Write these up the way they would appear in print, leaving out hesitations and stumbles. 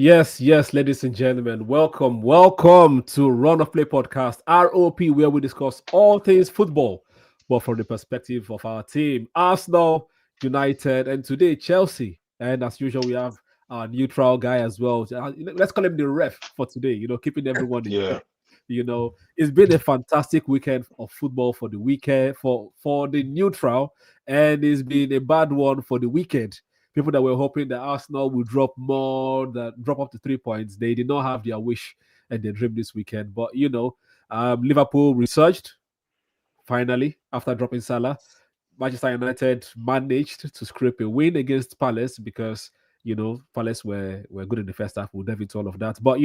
Yes, ladies and gentlemen, welcome to Run of Play Podcast, ROP, where we discuss all things football, but from the perspective of our team, Arsenal, United, and today Chelsea. And as usual, we have our neutral guy as well. Let's call him the ref for today. Keeping everyone in Yeah. check. It's been a fantastic weekend of football for the weekend for the neutral, and it's been a bad one for the weekend. People that were hoping that Arsenal would drop up to 3 points. They did not have their wish and their dream this weekend. But Liverpool resurged finally after dropping Salah. Manchester United managed to scrape a win against Palace because Palace were good in the first half. We'll dive into all of that. But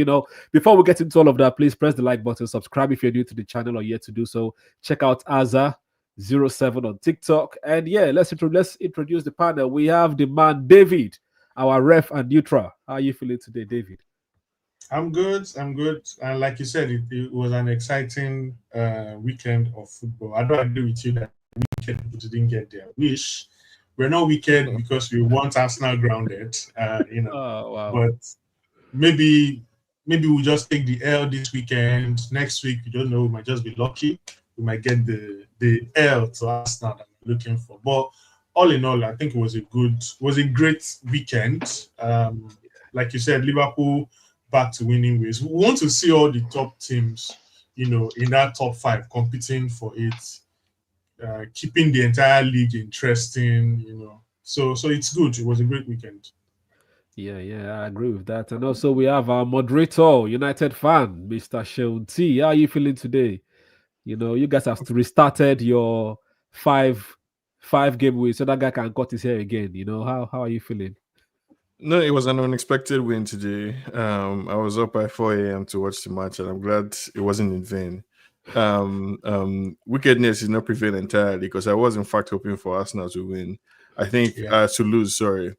before we get into all of that, please press the like button, subscribe if you're new to the channel or yet to do so. Check out Azza07 on TikTok. And yeah, let's introduce the panel. We have the man David, our ref and neutral. How are you feeling today, David? I'm good. I'm good. And like you said, it was an exciting weekend of football. I don't agree with you that wicked people didn't get their wish. We're not wicked because we want Arsenal grounded, Oh wow. But maybe we'll just take the L this weekend. Next week, we don't know. We might just be lucky. We might get the L to Arsenal that we're looking for. But all in all, I think it was a great weekend. Like you said, Liverpool back to winning ways. We want to see all the top teams, in that top five competing for it, keeping the entire league interesting, So it's good. It was a great weekend. Yeah, I agree with that. And also we have our moderator, United fan, Mr. Sheon T. How are you feeling today? You guys have restarted your five game win, so that guy can cut his hair again. How are you feeling? No, it was an unexpected win today. I was up by 4 a.m. to watch the match, and I'm glad it wasn't in vain. Wickedness is not prevail entirely because I was in fact hoping for Arsenal to win. I think to lose. Sorry.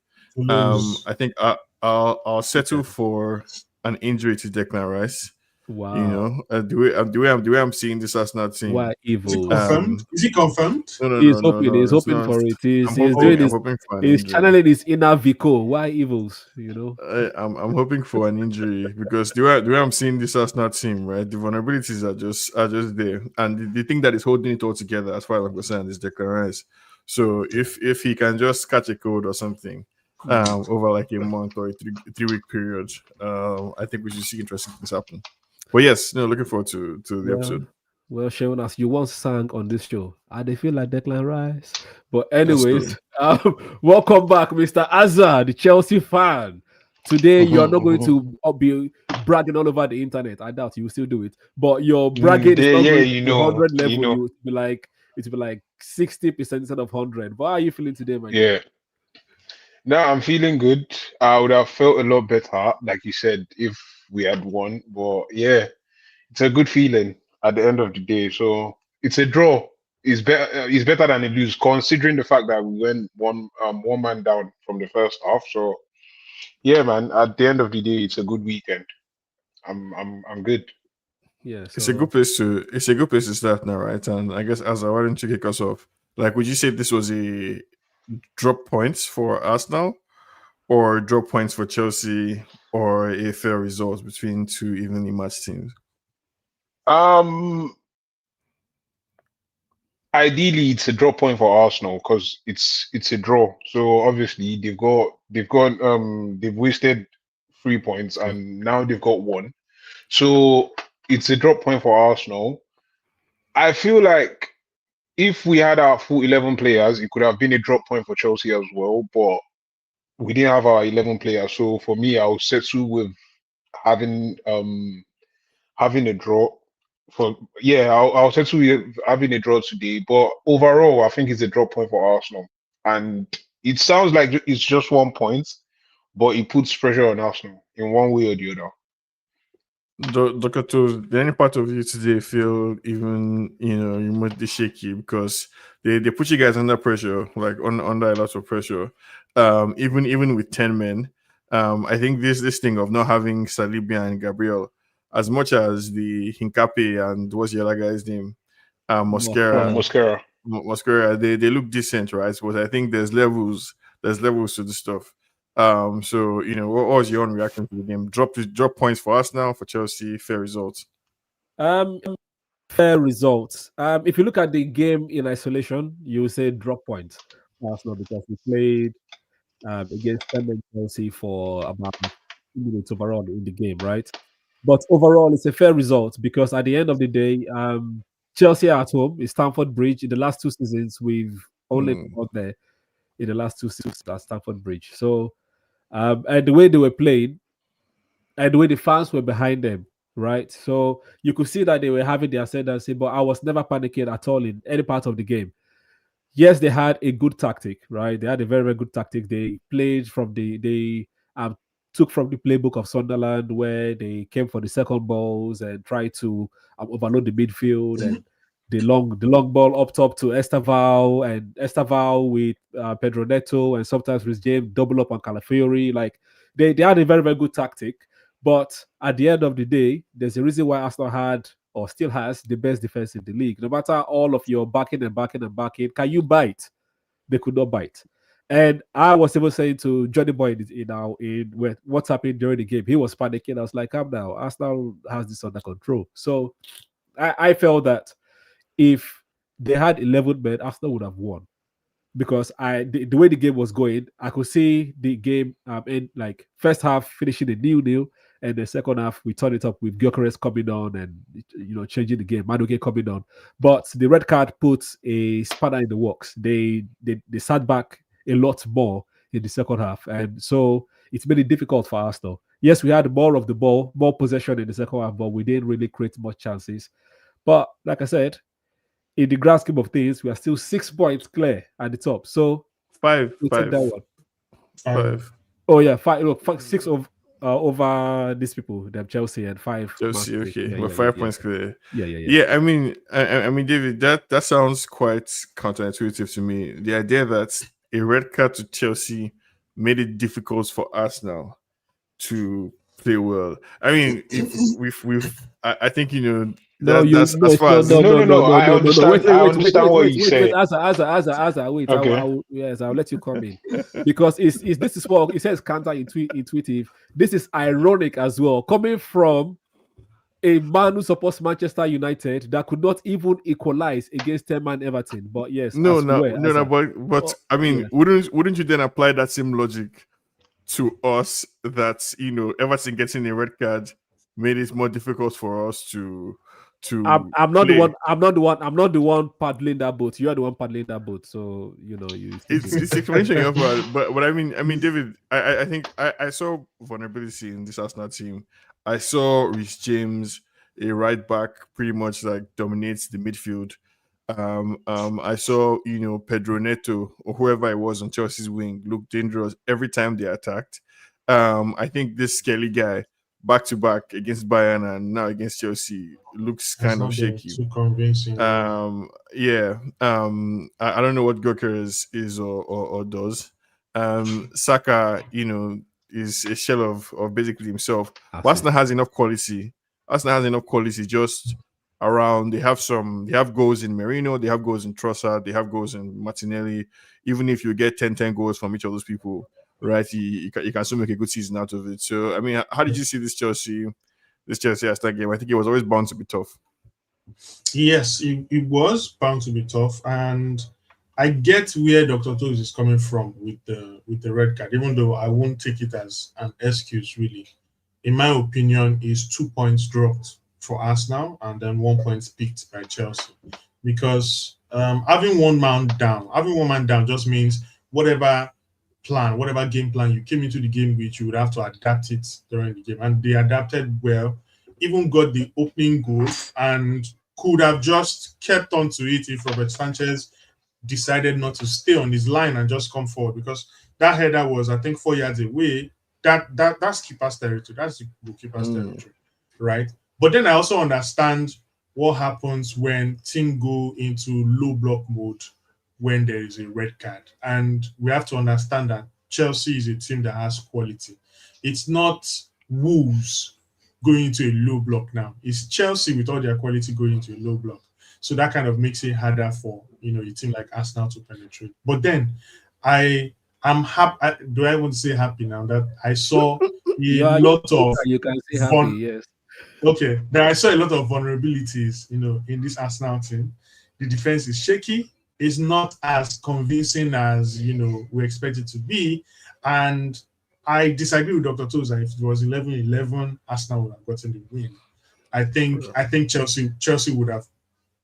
I think I'll settle for an injury to Declan Rice. Wow. The way I'm seeing this Arsenal team. Why evil? Is it confirmed? Is it confirmed? No. He's hoping for it. He's channeling his inner Vico. Why evils? I'm hoping for an injury because the way I'm seeing this Arsenal team, right? The vulnerabilities are just there, and the thing that is holding it all together, as far as I'm concerned, is Declan Rice. So if he can just catch a cold or something, over like a month or a three-week period, I think we should see interesting things happen. But yes, looking forward to the episode. Well, Sharon, as you once sang on this show, they feel like Declan Rice. But anyways, welcome back, Mr. Azza, the Chelsea fan. Today, you're not going to be bragging all over the internet. I doubt you will still do it. But your bragging is not going to be 100 level. It will be like 60% instead of 100. But how are you feeling today, man? Yeah. No, I'm feeling good. I would have felt a lot better, like you said, if we had won. But yeah, it's a good feeling at the end of the day. So it's a draw. It's better than a lose, considering the fact that we went one man down from the first half. So yeah, man. At the end of the day, it's a good weekend. I'm good. Yeah, it's a good place to start now, right? And I guess Azza, why don't you kick us off? Like, would you say this was a drop points for Arsenal, or drop points for Chelsea, or a fair result between two evenly matched teams? Ideally, it's a drop point for Arsenal because it's a draw. So obviously they've wasted 3 points and now they've got one. So it's a drop point for Arsenal. I feel like if we had our full 11 players, it could have been a drop point for Chelsea as well. But we didn't have our 11 players. So for me, I'll settle with having a draw. I'll settle with having a draw today. But overall, I think it's a drop point for Arsenal. And it sounds like it's just 1 point, but it puts pressure on Arsenal in one way or the other. Dr. did any part of you today feel even, remotely shaky because they put you guys under pressure, like under a lot of pressure, even with 10 men. I think this thing of not having Saliba and Gabriel, as much as the Hincapié and what's the other guy's name, Mosquera, they look decent, right? But I think there's levels to the stuff. So what was your own reaction to the game? Drop points for Arsenal, for Chelsea, fair results. Um, Fair results. If you look at the game in isolation, you will say drop points for Arsenal because we played against them and Chelsea for about 2 minutes overall in the game, right? But overall, it's a fair result because at the end of the day, Chelsea are at home. It's Stamford Bridge. In the last 2 seasons, we've only got there in the last 2 seasons at Stamford Bridge. So, and the way they were playing and the way the fans were behind them, right? So you could see that they were having their ascendancy, but I was never panicking at all in any part of the game. Yes, they had a good tactic, right? They had a very, very good tactic. They played from they took from the playbook of Sunderland where they came for the second balls and tried to overload the midfield and the long ball up top to Estaval and Estaval with Pedro Neto and sometimes with James double up on Calafiori. Like they had a very, very good tactic. But at the end of the day, there's a reason why Arsenal had or still has the best defense in the league. No matter all of your backing and backing and backing, can you bite? They could not bite. And I was even saying to Johnny Boy in what's happening during the game, he was panicking. I was like, calm down. Arsenal has this under control. So I felt that if they had 11 men, Arsenal would have won because the way the game was going, I could see the game in like first half finishing a 0-0, and the second half we turned it up with Gyökeres coming on and changing the game, Madueke coming on. But the red card puts a spanner in the works. They sat back a lot more in the second half, and so it's made it difficult for Arsenal. Yes, we had more of the ball, more possession in the second half, but we didn't really create much chances. But like I said, in the grand scheme of things, we are still 6 points clear at the top. So Five. we'll take that one. Five. Oh yeah, six of over these people, them Chelsea and 5. Chelsea, okay, Yeah, but 5 points clear. Yeah. Yeah, I mean, David, that sounds quite counterintuitive to me. The idea that a red card to Chelsea made it difficult for Arsenal to play well. I mean, if I think No, that's as far as No. I understand. I understand what you say. Asa, wait. Okay. I'll let you come in because this is what it says counterintuitive. This is ironic as well, coming from a man who supports Manchester United that could not even equalize against 10-man Everton. But yes, no, Asa. but I mean, yeah. wouldn't you then apply that same logic to us that Everton getting a red card made it more difficult for us to I'm not play. I'm not the one paddling that boat. You are the one paddling that boat. So it's explanation of but I mean David, I think I saw vulnerability in this Arsenal team. I saw Reece James, a right back, pretty much like dominates the midfield. I saw Pedro Neto or whoever it was on Chelsea's wing look dangerous every time they attacked. I think this Skelly guy back to back against Bayern and now against Chelsea looks kind of shaky. Too convincing. Yeah. I don't know what Gyökeres is or does. Saka, is a shell of basically himself. Arsenal has enough quality. Just around. They have goals in Merino, they have goals in Trossard, they have goals in Martinelli. Even if you get 10 goals from each of those people, right, you can still make a good season out of it. So I mean, how did you see this Chelsea Arsenal game? I think it was always bound to be tough. Yes, it was bound to be tough, and I get where Dr. Toes is coming from with the red card, even though I won't take it as an excuse really. In my opinion, is 2 points dropped for Arsenal and then 1 point picked by Chelsea, because having one man down just means whatever game plan you came into the game with, you would have to adapt it during the game, and they adapted well. Even got the opening goal and could have just kept on to it if Robert Sanchez decided not to stay on his line and just come forward, because that header was, I think, 4 yards away. That's keeper's territory. That's the goalkeeper's territory, right? But then I also understand what happens when teams go into low block mode when there is a red card. And we have to understand that Chelsea is a team that has quality. It's not Wolves going into a low block now. It's Chelsea with all their quality going into a low block. So that kind of makes it harder for a team like Arsenal to penetrate. But then I I'm happy. Do I want to say happy now that I saw a Yeah, lot of you can say happy, yes. Okay, then I saw a lot of vulnerabilities, in this Arsenal team. The defense is shaky. It's not as convincing as we expect it to be, and I disagree with Dr. Toza. If it was 11-11, Arsenal would have gotten the win. I think Chelsea would have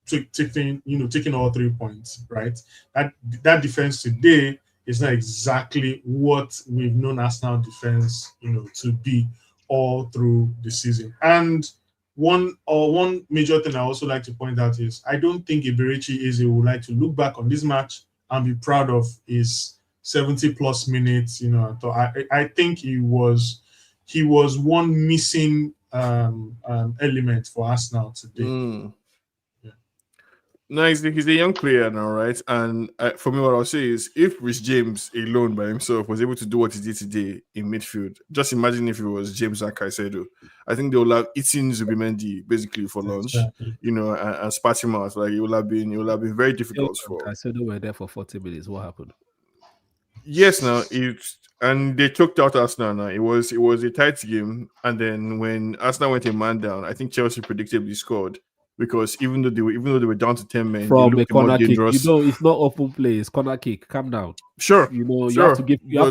taken all 3 points. Right, that defense today is not exactly what we've known Arsenal defense to be all through the season. And one major thing I also like to point out is I don't think Iberici Eze would like to look back on this match and be proud of his 70 plus minutes. I think he was one missing element for Arsenal today. No, he's a young player now, right? And for me, what I'll say is, if Rhys James alone by himself was able to do what he did today in midfield, just imagine if it was James and Caicedo. I think they will have eaten Zubimendi basically for lunch, and spat him out. Like it will have been very difficult for Caicedo were there for 40 minutes. What happened? Yes, now and they choked out Arsenal. Now it was a tight game, and then when Arsenal went a man down, I think Chelsea predictably scored. Because even though they were down to 10 men, from they looked a corner more kick, dangerous. it's not open play, it's corner kick. Calm down. Sure, you have to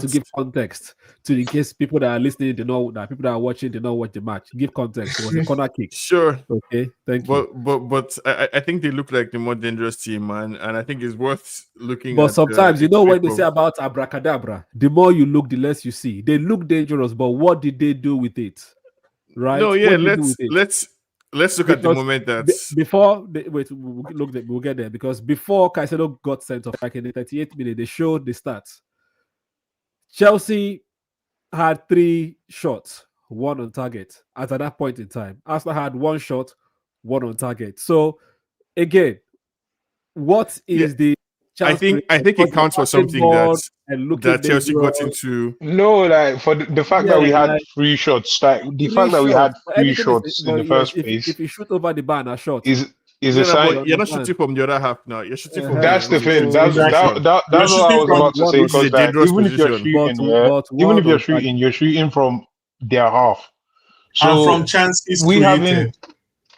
give context to in case people that are listening, they know that people that are watching, they know watch the match. Give context. It was a corner kick. Sure. Okay. Thank you. But I think they look like the more dangerous team, man, and I think it's worth looking. But at sometimes what they say about abracadabra, the more you look, the less you see. They look dangerous, but what did they do with it? Right? No, yeah. Let's look at the moment that we'll get there, because before Caicedo got sent off, like in the 38th minute, they showed the stats. Chelsea had 3 shots, 1 on target at that point in time. Arsenal had 1 shot, 1 on target. So again, what is the I think it counts for something that Chelsea got into. No, like for the fact that we had 3 shots, like the fact that we had 3 shots in the first place. If you shoot over the bar and a shot, is a sign. You're not shooting from the other half now. You're shooting from. That's the thing. That's what I was about to say. Because even if you're shooting, you're shooting from their half. So and from chances we created. haven't.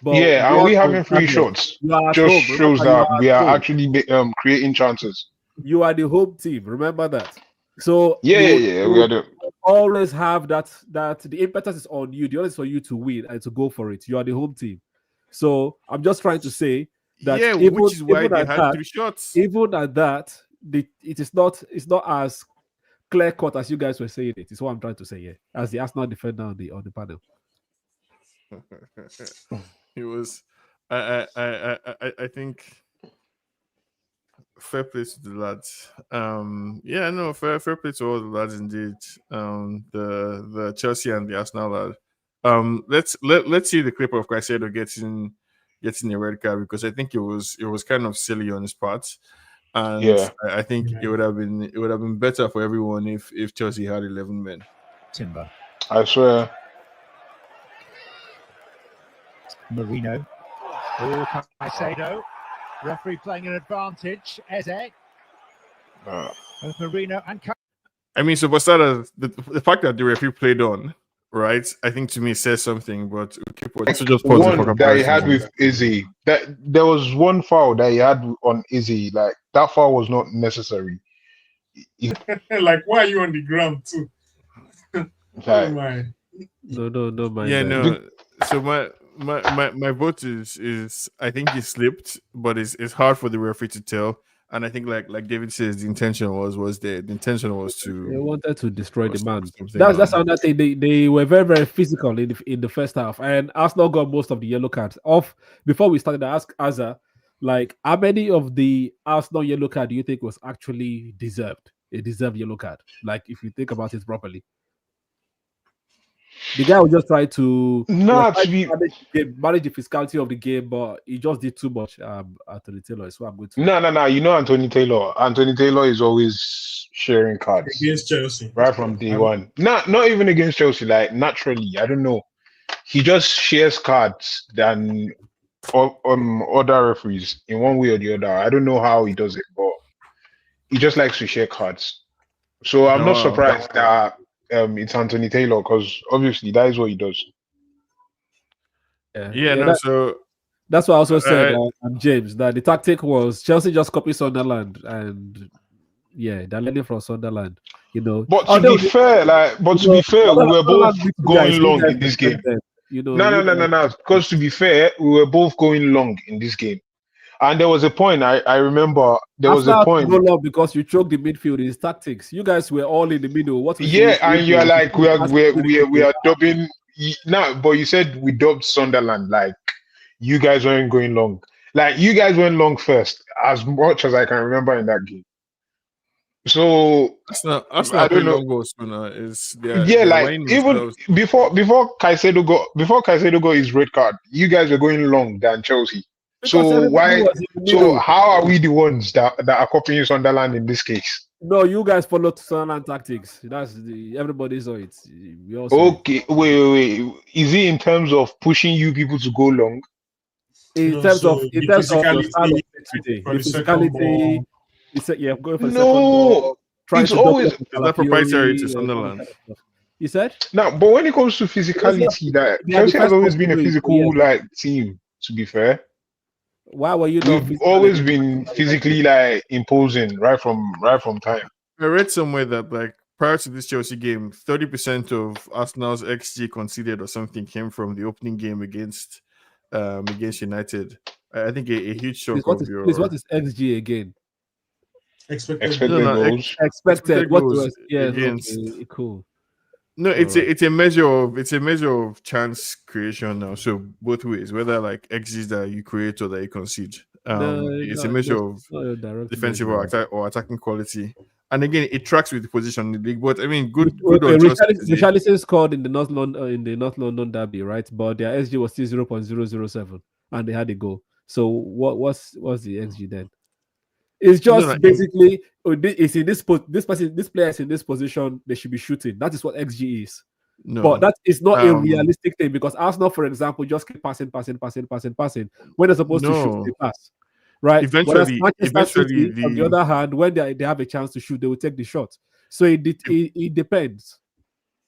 And we having 3 shots just shows that we are actually creating chances. You are the home team. Remember that. So we always have that the impetus is on you. The onus is for you to win and to go for it. You are the home team. So I'm just trying to say that which is why they had 3 shots. Even at that, it's not as clear cut as you guys were saying it. Is what I'm trying to say here. As the Arsenal defender on the panel. It was, I think, fair play to the lads. Fair play to all the lads indeed. The Chelsea and the Arsenal lad. Let's see the clip of Caicedo getting a red card, because I think it was kind of silly on his part, and I think it would have been better for everyone if Chelsea had 11 men. Timber. I swear. Marino. Oh, Caicedo. Referee playing an advantage. Eze. Marino and. I mean, so for starters, the fact that the referee played on, right? I think to me says something. But just one that he had with Izzy. That there was one foul that he had on Izzy. Like that foul was not necessary. Like, why are you on the ground too? Oh my. No, my. Yeah, no. So my vote is I think he slipped, but it's hard for the referee to tell. And I think like David says, the intention was to they wanted to destroy the man. That's another thing. They were very, very physical in the first half, and Arsenal got most of the yellow cards off. Before we started, I asked Azza, like, how many of the Arsenal yellow card do you think was actually deserved? A deserved yellow card, like if you think about it properly. The guy was just trying to manage the physicality of the game, but he just did too much. Anthony Taylor is what I'm going to. No. You know Anthony Taylor. Anthony Taylor is always sharing cards against Chelsea right from day one. Not even against Chelsea. Like naturally, I don't know. He just shares cards than other referees in one way or the other. I don't know how he does it, but he just likes to share cards. So I'm Oh, not wow. surprised that it's Anthony Taylor, because obviously that is what he does. Yeah, no. So That's what I also said, I, James, that the tactic was Chelsea just copy Sunderland, and yeah, they're learning from Sunderland. But to be Although fair, we were both Sunderland beat you guys, going you long guys in this game. respect them. No, You guys. no. Because to be fair, we were both going long in this game. And there was a point, I remember there was a Arsenal had to point. go long because you choked the midfield in his tactics. You guys were all in the middle. What was Yeah, and you're you like, we are dubbing now, but you said we dubbed Sunderland, like you guys weren't going long. Like you guys went long first, as much as I can remember in that game. So Arsenal I don't playing know. long goals now. Is Yeah, they're like winning even themselves. before Caicedo got his red card, you guys were going long than Chelsea. because So everybody why? was in the So middle. how are we the ones that are copying Sunderland in this case? No, you guys followed Sunderland tactics. That's everybody saw it. We all saw it. Okay, wait. Is it in terms of pushing you people to go long? In No, terms so of the your style of physicality play today, for the the second physicality. ball. Yeah, going for the second ball, No, trying it's to double always up with Is that proprietary to Calafiori, all that Sunderland? kind of stuff. You said now. But when it comes to Chelsea physicality, that they are the Chelsea has first club always to been a do it for years. physical like team. To be fair, Why were you not we've physical always against been Manchester United? physically like imposing right from time. I read somewhere that like prior to this Chelsea game, 30% of Arsenal's XG conceded or something came from the opening game against United. I think a huge chunk of What your is XG again? Expected no Expected goal. no goals. Expected. expected What goals was yes, against. okay, cool. No, All right. it's a measure of chance creation now. So both ways, whether like XGs that you create or that you concede. No, It's a no, measure of not a direct defensive measure. or attacking quality. And again, it tracks with the position in the league. But I mean, good Okay, on Chelsea today. Richarlison scored in the North London derby, right? But their XG was still 0.007, and they had a goal. So what's the XG then? It's No, just basically it's in this player is in this position. They should be shooting. That is what XG is. But no. that is not a Um, realistic thing because Arsenal, for example, just keep passing. When they're supposed to shoot, no. they pass. Right? Whereas Manchester Eventually, City, on the other hand, when they have a chance to shoot, they will take the shot. So it depends.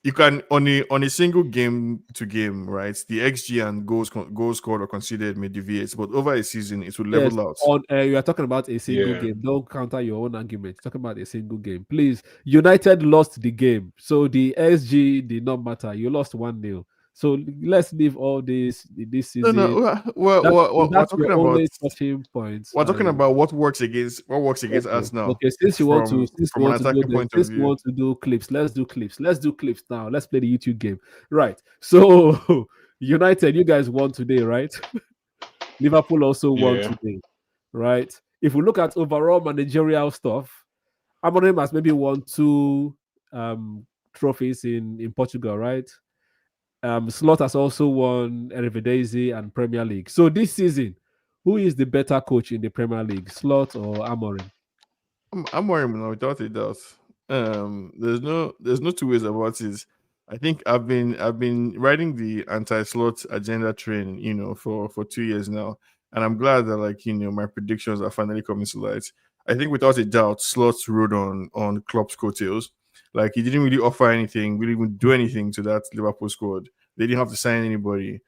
you can on a single game to game, right? The XG and goals scored or conceded may deviate, but over a season, it will Yes, level out. you are talking about a single Yeah. game. Don't counter your own argument. You're talking about a single game. Please, United lost the game. So the SG did not matter. You lost 1-0. So let's leave all this No, season. no. Well, That's your only touching points. we're talking about what works against Okay. us now Okay. Since you want to from an attacking point of since you view. want to do clips, let's do clips. Let's do clips now. Let's play the YouTube game. Right. So United, you guys won today, right? Liverpool also won Yeah. today, right? If we look at overall managerial stuff, Amorim has maybe won 2 trophies in Portugal, right? Slot has also won Eredivisie and Premier League. So this season, who is the better coach in the Premier League, Slot or Amorim? I'm worried now without a doubt. There's no two ways about it. I think I've been riding the anti-slot agenda train, for 2 years now, and I'm glad that my predictions are finally coming to light. I think without a doubt, Slot rode on Klopp's coattails. Like he didn't really offer anything, really even do anything to that Liverpool squad. They didn't have to sign anybody.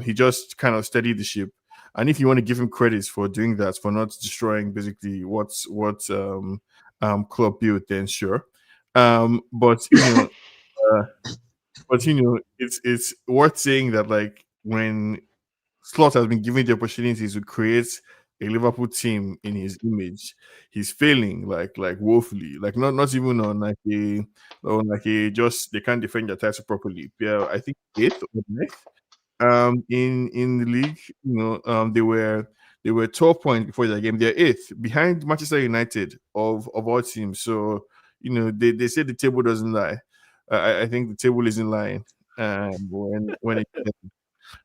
He just kind of steadied the ship. And if you want to give him credit for doing that, for not destroying basically what Klopp built, then sure. But it's worth saying that when Slot has been given the opportunities to create a Liverpool team in his image, he's failing like woefully. Like not even on just they can't defend their title properly. Yeah, I think 8th or 9th in the league. They were 12 points before that game. They're 8th behind Manchester United of all teams. So they say the table doesn't lie. I think the table isn't lying. When it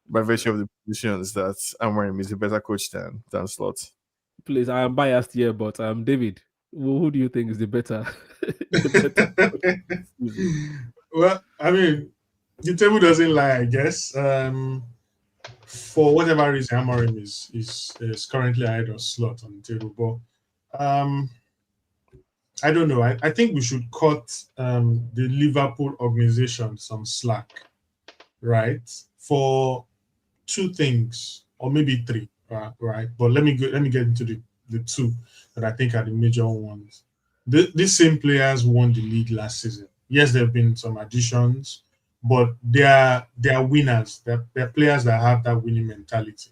by virtue of the positions that Amorim is a better coach than Slot. Please, I am biased here, but David, who do you think is the better coach this season? Well, I mean, the table doesn't lie, I guess. For whatever reason, Amorim is currently ahead of Slot on the table. But I don't know. I think we should cut the Liverpool organization some slack, right? For two things, or maybe three, right? But let me get into the two that I think are the major ones. These same players won the league last season. Yes, there have been some additions, but they are winners. They're players that have that winning mentality.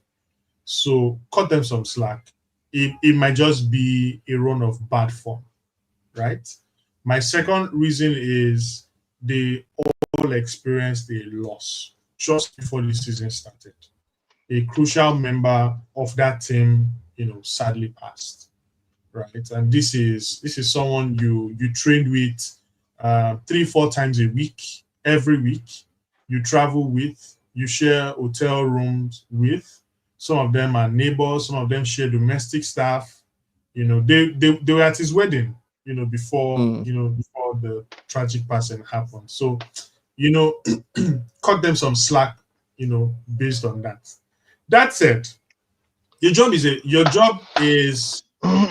So cut them some slack. It might just be a run of bad form, right? My second reason is they all experienced a loss just before the season started. A crucial member of that team, sadly passed, right? And this is someone you trained with 3-4 times a week, every week. You travel with, you share hotel rooms with. Some of them are neighbors. Some of them share domestic staff. They were at his wedding. Before before the tragic passing happened. So, cut them some slack. Based on that. That said, your job is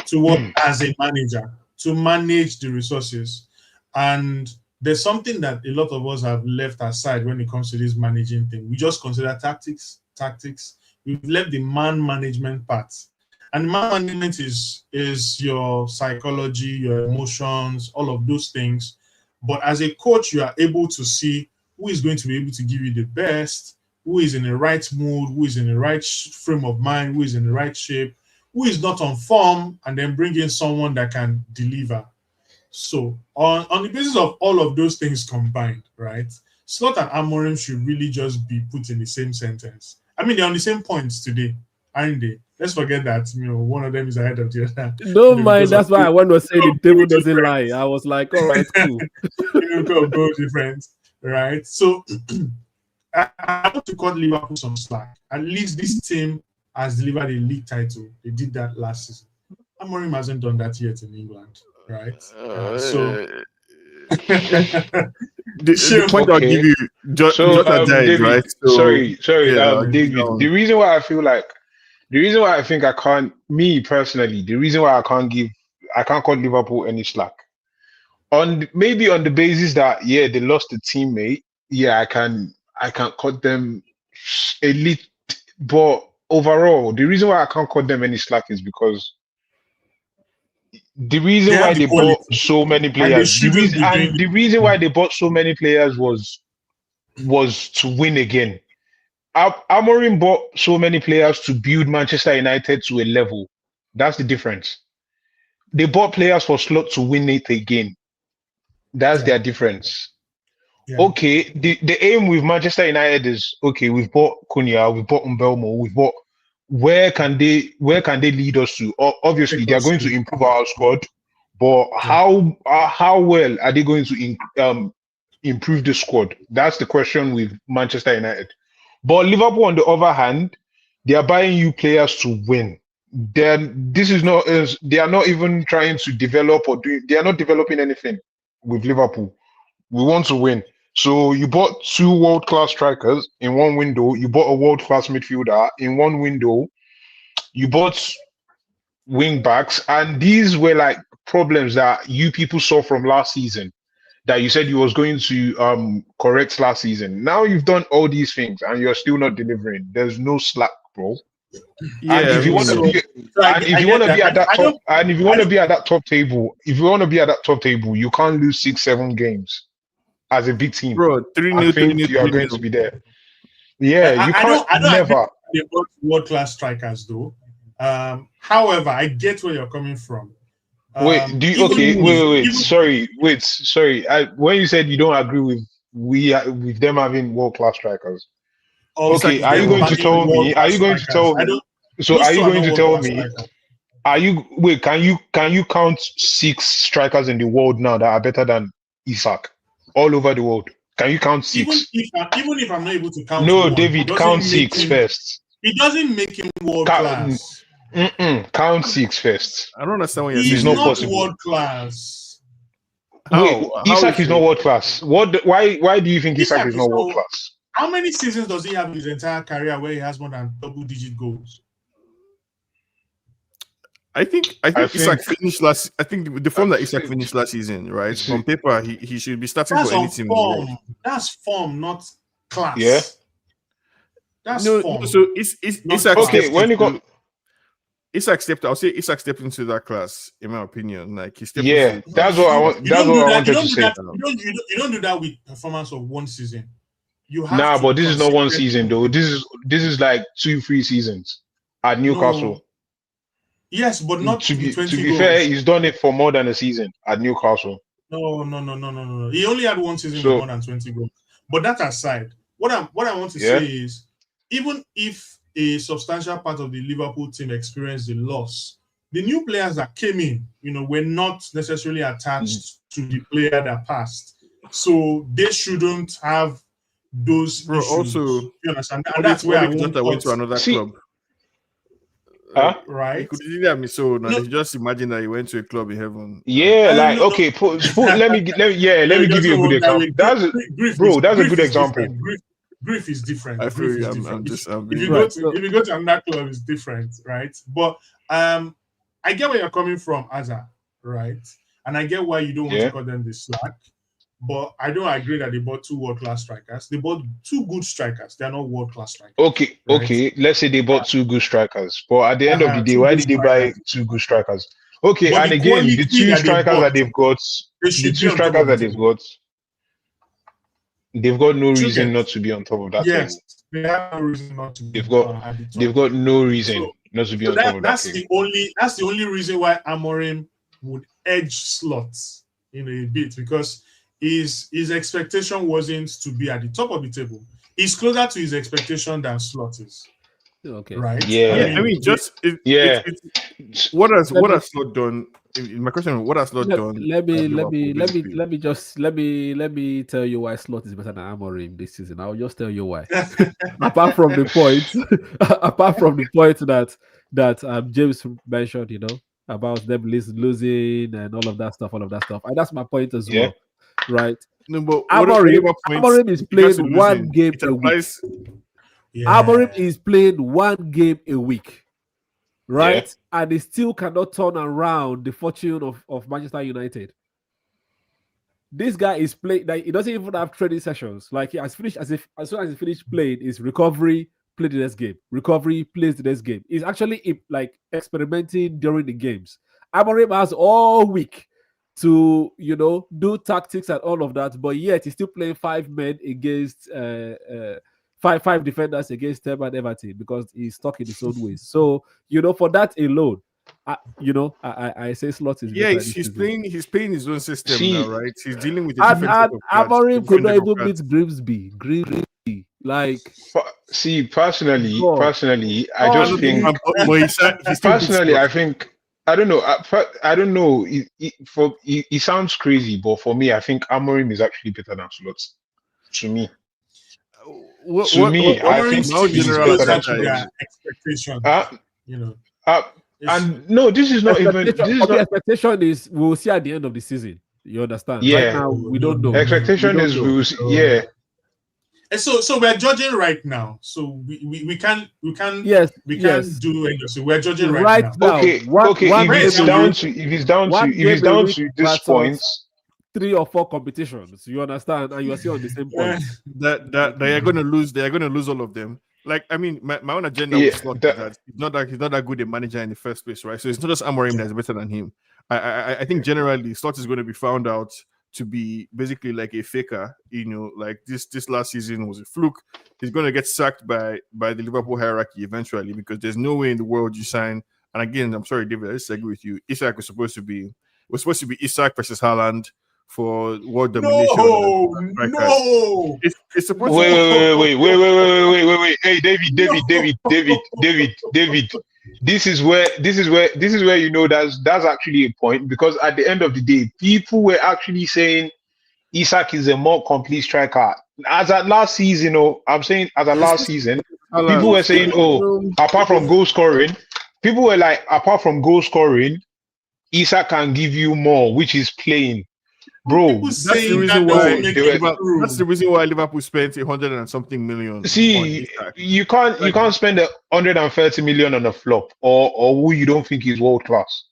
to work as a manager, to manage the resources. And there's something that a lot of us have left aside when it comes to this managing thing. We just consider tactics. We've left the man management part. And man management is your psychology, your emotions, all of those things. But as a coach, you are able to see who is going to be able to give you the best, who is in the right mood, who is in the right frame of mind, who is in the right shape, who is not on form, and then bring in someone that can deliver. So on the basis of all of those things combined, right, Slot and Amorim should really just be put in the same sentence. I mean, they're on the same points today, aren't they? Let's forget that one of them is ahead of the other. Don't mind. That's why I want to say the devil doesn't lie. I was like, all right, cool. Goal difference, right? So I want to cut Liverpool some slack. At least this team has delivered a league title. They did that last season. Amorim hasn't done that yet in England, right? The point I'll give you, just David, right? Sorry, yeah, David. The reason why I think I can't, me personally, the reason why I can't cut Liverpool any slack. Maybe on the basis that they lost a teammate. Yeah, I can cut them a little, but overall, the reason why I can't cut them any slack is because the reason why they bought so many players, the reason why they bought so many players was to win again. Amorim bought so many players to build Manchester United to a level. That's the difference. They bought players for Slot to win it again. That's their difference. Yeah. Okay, the aim with Manchester United is okay. We've bought Cunha, we've bought Mbeumo, we've bought. Where can they lead us to? Obviously, they are going to improve our squad, but how well are they going to improve the squad? That's the question with Manchester United. But Liverpool, on the other hand, they are buying you players to win. They are not even trying to develop they are not developing anything with Liverpool. We want to win. So you bought 2 world-class strikers in one window. You bought a world-class midfielder in one window. You bought wing backs, and these were like problems that you people saw from last season that you said you was going to correct last season. Now you've done all these things and you're still not delivering. There's no slack, bro. Yeah, and if you want to be at that top table, you can't lose 6-7 games. As a big team, bro, 3-0, I think you are going to be there. Yeah, you can't never. They bought world-class strikers, though. However, I get where you're coming from. Wait. Sorry. When you said you don't agree with them having world-class strikers, okay, are you going to tell me? Are you going to tell me? So are you going to tell me? Can you count 6 strikers in the world now that are better than Isak? All over the world. Can you count 6? Even if I'm not able to count. No, David, count 6 first. It doesn't make him world class. Count 6 first. I don't understand what you're saying. He's not possible. World class. Wait, Isak is not world class. Why do you think Isak is not world class? How many seasons does he have in his entire career where he has more than double-digit goals? I think Isak finished last. I think the form that Isak finished last season, right? On paper, he should be starting That's for any on team in the world. form. That's form, not class. Yeah. That's No, form. so Isak Okay, when you got Isak stepped. I'll say Isak stepped into that class, in my opinion. Like he stepped yeah, into. that's what I want. That's what I wanted to say. You don't do that with performance of one season. You have Nah, to but this is not one consider- season though. This is like 2-3 seasons at Newcastle. No. Yes, but not To be 20 fair, goals. he's done it for more than a season at Newcastle. No. He only had one season So- with more than 20 goals. But that aside, what I want to Yeah. say is, even if a substantial part of the Liverpool team experienced a loss, the new players that came in, were not necessarily attached to the player that passed. So they shouldn't have those issues. Also, you understand? And that's where I went to another club. Huh? Right? He could easily have been so. Now just imagine that he went to a club in heaven. Yeah, like no. okay, let me give you a good example. That's a good example. Grief is different. I feel Grief is I'm different. just. If you go to another club, it's different, right? But I get where you're coming from, Azza, right? And I get why you don't want to cut them the slack. But I don't agree that they bought 2 world-class strikers. They bought 2 good strikers. They're not world-class strikers. Okay, right? okay. Let's say they bought 2 good strikers. But at the end of the day, why did they buy 2 good strikers? Okay, But and the again, the 2 quality strikers that they've got, they've got no reason not to be on top of that table. Yes, they have no reason not to be. They've got no reason not to be on top of that table. That's the only reason why Amorim would edge slots in a bit, because his expectation wasn't to be at the top of the table. He's closer to his expectation than Slot is. Okay. Right. Yeah. I mean, what has Slot done? My question is, what has Slot done? Let me tell you why Slot is better than Amorim this season. I'll just tell you why. apart from the point that James mentioned, about them losing and all of that stuff, and that's my point as well. Right. No, but Amorim is playing one game a week. Amorim is playing one game a week, right? Yeah. And he still cannot turn around the fortune of Manchester United. This guy is playing, like, he doesn't even have training sessions. Like, he has finished as soon as he finished playing, is recovery, play the next game. Recovery, plays the next game. He's actually like experimenting during the games. Amorim has all week to do tactics and all of that, but yet he's still playing 5 men against five defenders against them and Everton because he's stuck in his own ways. So for that alone, I say Slot is he's playing his own system now, right? He's dealing with Amorim could not even beat Grimsby. Like, personally, I just think personally, I think. I don't know. I don't know. It sounds crazy, but for me, I think Amorim is actually better than Slot. To me, I think he's better than Slot. Expectation. And no, this is not even. Expectation is we'll see at the end of the season. You understand? Yeah. Right now, we don't know. Expectation is we will see. Yeah. And so we're judging right now. So we can't do anything. So we're judging right now. Okay. If it's down to this point, 3 or 4 competitions. You understand? And you're still on the same point. that they are going to lose. They are going to lose all of them. Like, I mean, my own agenda was that he's not that good a manager in the first place, right? So it's not just Amorim that's better than him. I think generally Slot is going to be found out to be basically like a faker, like this last season was a fluke. He's going to get sacked by the Liverpool hierarchy eventually, because there's no way in the world you sign. And again, I'm sorry, David, I disagree with you. Isak was supposed to be Isak versus Haaland for world domination. No. It's supposed to wait. Hey, David. This is where that's actually a point, because at the end of the day, people were actually saying Isak is a more complete striker. As at last season, people were saying, apart from goal scoring, Isak can give you more, which is playing. bro. People That's the saying reason that why. doesn't make it true. That's the reason why Liverpool spent 100 and something million. on See, Isak. you can't spend 130 million on a flop or who you don't think is world class.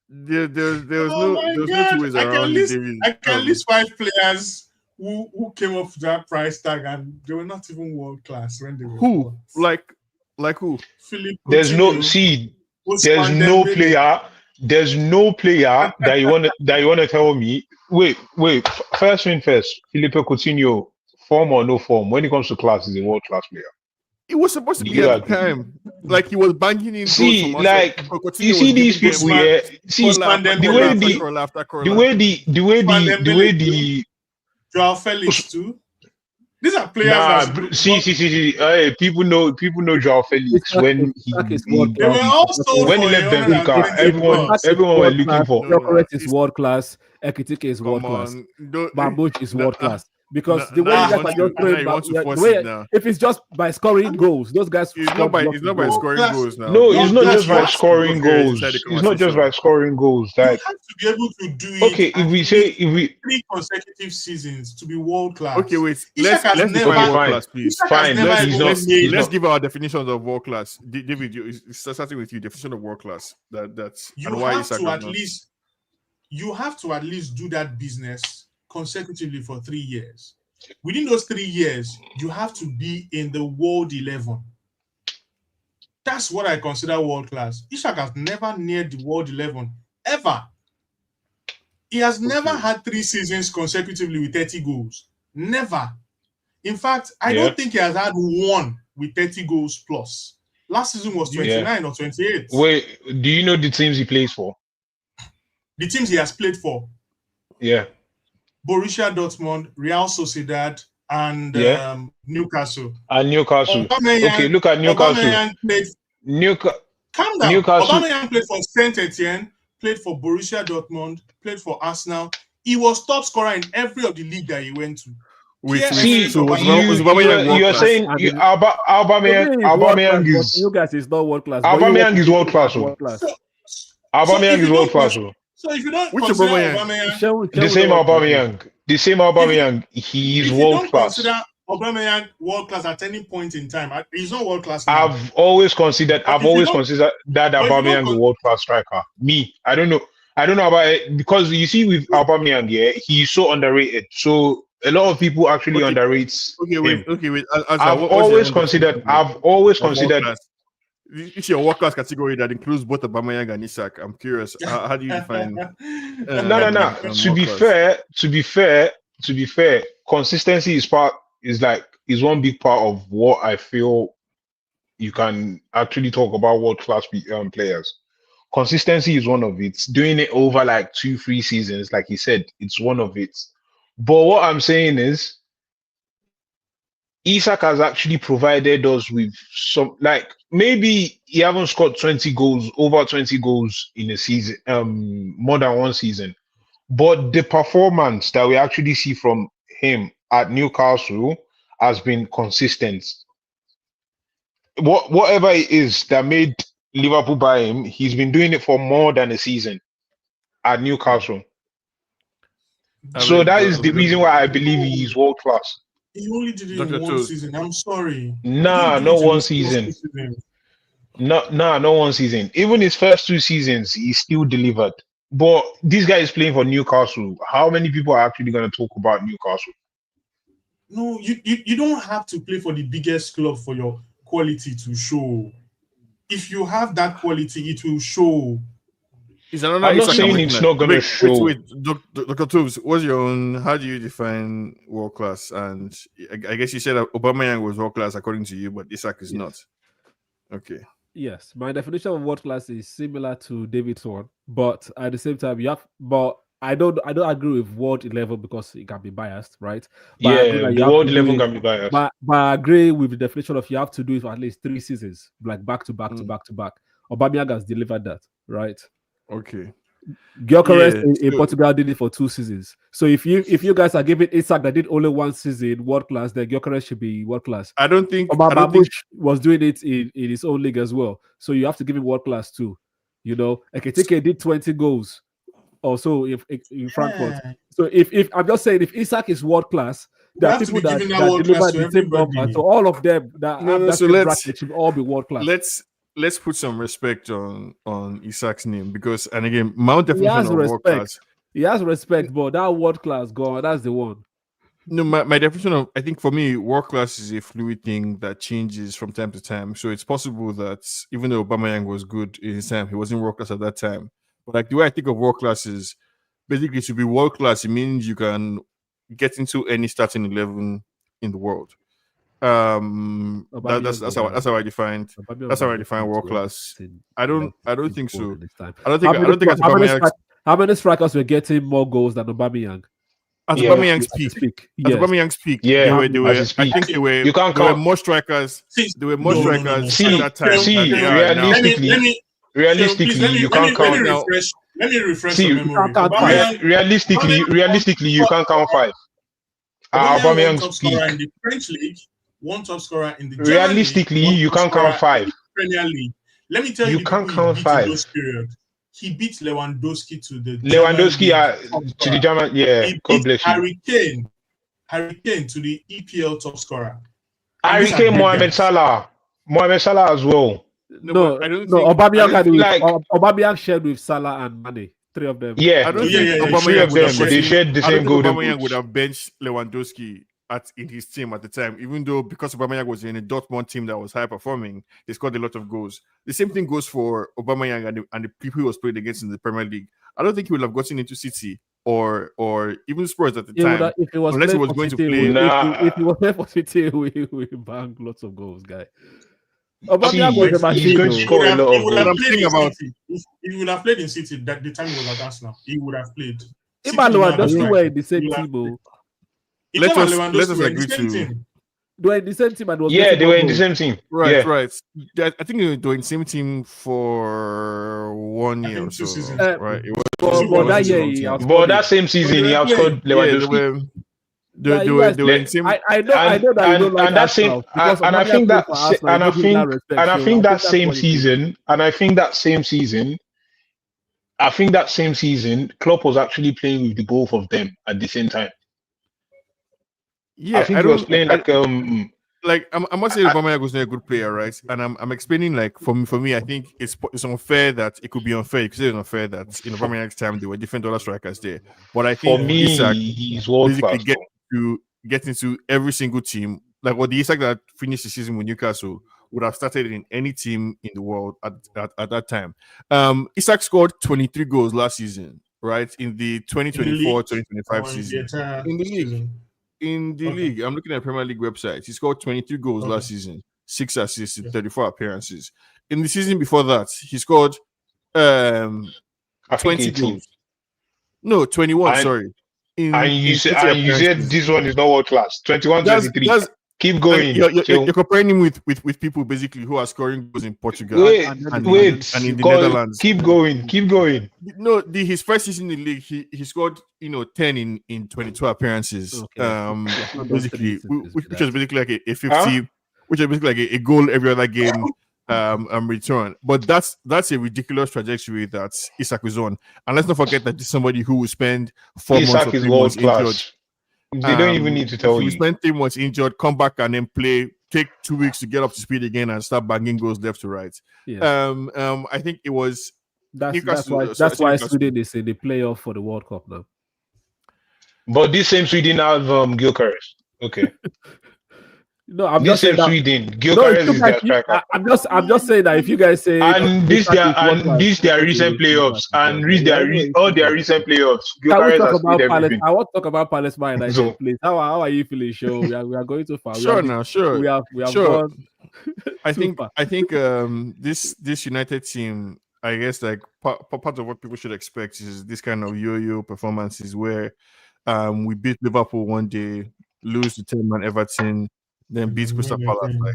There was Oh no my two God. ways I around can it, list David. I can list 5 players who came up with that price tag and they were not even world class when they were Who bought. like who? Philip There's no Coutinho, there's Ousmane no Dembele. player that you wanna tell me. Wait. First thing first, Felipe Coutinho, form or no form, when it comes to class, is a world class player. It was supposed to Do be you at the agree? time. Like he was banging in goals See, from outside. like Coutinho you was see these giving them people here. See corner after Ousmane the corner way after Dembele. corner after corner. the way the Joao Felix too. These are players nah. that See. Hey, people know Joao Felix when Isak is he world they were class. all sold when he for left Benfica. 120 Everyone plus. were looking for. No, Gyökeres is it's- world class. Ekitike is world Come class. on, don't, Mamouche is world class. Because the way now you you guys want are just to now throwing you want to the force way it now. if it's just by scoring goals, those guys It's score not by blocks with goals. scoring Class. goals now. No, World it's not class, just you by have to scoring go there goals. inside the It's not just by scoring goals. You Like, have to be able to do it. okay, if at we least say if we 3 consecutive seasons to be world class. Okay, wait. Isak has Let's never- define Okay, world fine. class, please. Isak has Fine, never he's even not- made- he's Let's not- give our definitions of world class. David, starting with you, definition of world class. That's You and why have Isak to does at not. least do that business consecutively for 3 years. Within those 3 years, you have to be in the world 11. That's what I consider world class. Isak has never neared the world 11 ever. He has never Okay. had 3 seasons consecutively with 30 goals. Never. In fact, I Yeah. don't think he has had one with 30 goals plus. Last season was 29 or 28. wait, do you know the teams he plays for? The teams he has played for: Yeah. Borussia Dortmund, Real Sociedad, and Yeah. Newcastle. And Newcastle. Aubameyang- Okay, look at Newcastle. Aubameyang played. Calm down. Newcastle. Aubameyang played for Saint Etienne, played for Borussia Dortmund, played for Arsenal. He was top scorer in every of the league that he went to. Wait, See, so was you- Aubameyang world you're class? saying I mean, Aubameyang is you guys is not world class. Aubameyang is world class. World class. Aubameyang is world class. So if you don't Which consider Aubameyang? The same Aubameyang. He is if you world don't class. consider Aubameyang world class at any point in time, he's not world class now. I've always considered that if you don't Aubameyang a world class striker. Me, I don't know about it because you see with Aubameyang, yeah, he's so underrated. So a lot of people actually underrate him. I've always considered. It's your world class category that includes both Aubameyang and Isak. I'm curious. How do you define? No. To be fair, consistency is one big part of what I feel you can actually talk about world class players. Consistency is one of it. Doing it over like 2-3 seasons, like he said, it's one of it. But what I'm saying is, Isak has actually provided us with some, like maybe he haven't scored over 20 goals in a season, more than one season. But the performance that we actually see from him at Newcastle has been consistent. Whatever it is that made Liverpool buy him, he's been doing it for more than a season at Newcastle. So that is the reason why I believe he is world class. He only did it in one season. I'm sorry. Not one season. Not one season. Even his first 2 seasons, he still delivered. But this guy is playing for Newcastle. How many people are actually going to talk about Newcastle? No, you don't have to play for the biggest club for your quality to show. If you have that quality, it will show. I'm not saying it's not going to show. Wait, Dr. Tubes, what's your own? How do you define world class? And I guess you said that Aubameyang was world class according to you, but Isak is not. Okay. Yes, my definition of world class is similar to David's one, but at the same time, I don't agree with world 11 because it can be biased, right? But the world 11 can be biased. But I agree with the definition of you have to do it for at least 3 seasons, like back to back to back to back. Aubameyang has delivered that, right? Okay. Gyökeres in Portugal did it for 2 seasons. So if you guys are giving Isak that did only 1 season world class, then Gyökeres should be world class. I don't think was doing it in his own league as well. So you have to give him world class too. You know, Ekitike did 20 goals Also, if in Frankfurt. Yeah. So if I'm just saying, if Isak is world class, We there are have to people be that, giving that that world deliver class to the same number. everybody. So all of them that No, have no, that so same let's bracket should all be world class. let's put some respect on Isak's name, because, and again, my He definition has of world respect. class. He has respect, but that world class gone. That's the one. No, my definition of, I think for me, world class is a fluid thing that changes from time to time. So it's possible that even though Aubameyang was good in his time, he wasn't world class at that time. But like the way I think of world class is basically, to be world class, it means you can get into any starting 11 in the world. That's how I defined world class. I don't think so. I don't think at How many strikers were getting more goals than Aubameyang? At Yeah. Aubameyang's peak. At Yes. Aubameyang's peak, Yeah, they were at his I peak. think they were You can't there were count. more strikers. See, There were more no. strikers See, at that time see, than there are now. realistically, Let me realistically, you can't count. Let me refresh See, your memory. count Aubameyang- realistically, you can't count 5. Aubameyang won Aubameyang's top scorer peak. in the French league, one top scorer in the German Realistically, league, one you top can't count scorer 5. in the Premier League. Let me tell you, You the can't people he count beat 5. in those period. He beat Lewandowski to the Lewandowski German league top to the scorer. German. Yeah, He God beat bless you. Harry Kane to the EPL top scorer. Harry Kane, Mohamed Salah as well. No, I don't no. think Aubameyang had with like- Aubameyang shared with Salah and Mane. 3 of them. Yeah, I don't Yeah, think yeah, yeah, Aubameyang three of would them, have but they gotten- shared the I don't same think golden Aubameyang boots. would have benched Lewandowski in his team at the time, even though because Aubameyang was in a Dortmund team that was high performing, they scored a lot of goals. The same thing goes for Aubameyang and the people he was playing against in the Premier League. I don't think he would have gotten into City or even Spurs at the time, If he was unless he playing was for going to City, play. Nah. if he was playing for City, we banged lots of goals, guy. See, Aubameyang was a he's machine, going to though. score a lot He of would have goals. played in about- City. If he would have played in City, that the time he was at Arsenal, he would have played. Him and Lewandowski Right. were in the same You have team, oh. If Let him and us Lewandowski were in the agree same to- team, They were in the same team and was Yeah, getting they more were in the goals. same team. Right, Yeah. right. Yeah, I think they were in the same team for 1 I year or think 2 so. seasons. Right. It was But that was year, long he time. outscored But that him. same season, he But they were outscored they Lewandowski. were Yeah, they you were guys- they were in same. I know that you don't like and that same Arsenal because and I Aubameyang think played that for Arsenal, and you I give him that think respect, and I so think that that's same what it is. season and I think that same season Klopp was actually playing with the both of them at the same time. Yeah, I think he was playing like I'm not saying Aubameyang was not a good player, right? And I'm explaining like for me, I think it's unfair that it could be unfair. You could say it's unfair that in Aubameyang's time there were different other strikers there. But I for think me Isak he's world basically class. get into every single team. Like what the Isak that finished the season with Newcastle would have started in any team in the world at that time. Isak scored 23 goals last season, right? In the 2024-2025 season. In the league. In the league, I'm looking at Premier League websites. He scored 23 goals last season, 6 assists in 34 appearances. In the season before that, he scored I think 20 18. goals. No, 21, And- sorry. And you in said 20 you said appearances. this one is not world class. 21, That's- 23. that's- Keep going. You're comparing him with people basically who are scoring goals in Portugal. Wait, and wait. in the Call- Netherlands. Keep going. No, his first season in the league, he scored 10 in 22 appearances. Okay. Basically, which was basically like a 50, Huh? which is basically like a goal every other game. Return, but that's a ridiculous trajectory that Isak is on. And let's not forget that this is somebody who will spend 4 months Isak or is 3 world months injured. class. They don't even need to tell He you. will spend 3 months injured, come back and then play. Take 2 weeks to get up to speed again and start banging goals left to right. Yeah. I think it was That's Newcastle- why Newcastle. Sweden is in the playoff for the World Cup now. But this same Sweden have Gyökeres. Okay. No, I'm This just saying same that. Sweden, No, Gyökeres if you is their guys, striker. I'm just saying that if you guys say And this Isak is world class, this their recent okay, playoffs and yeah, all their recent playoffs. Can we Gyökeres talk has played about Palace? everything. I want to talk about Palace Man United, So- please. How are you feeling? Sure, we are going too far. sure We now, sure. have Sure. gone. I too think far. this United team, I guess like part of what people should expect is this kind of yo-yo performances where we beat Liverpool one day, lose to 10-man Everton, then beat Crystal Palace like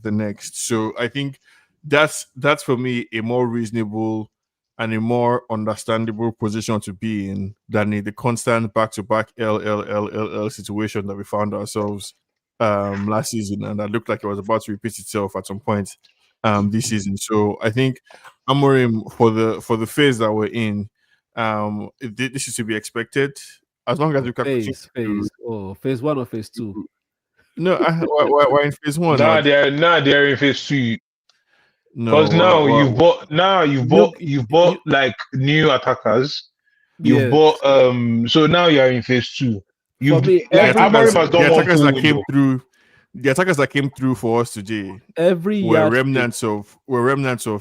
the next. So I think that's for me a more reasonable and a more understandable position to be in than in the constant back-to-back L situation that we found ourselves last season, and that looked like it was about to repeat itself at some point this season. So I think Amorim for the phase that we're in, This is to be expected as long as we can continue phase. Phase 1 or phase 2? No, we're in phase 1 Now now. they're in phase 2. No, Because you've bought like new attackers. You've Yes. bought so now you're in phase 2. You've me, like Amorim has done one full that came window. through. The attackers that came through for us today Every were yard remnants of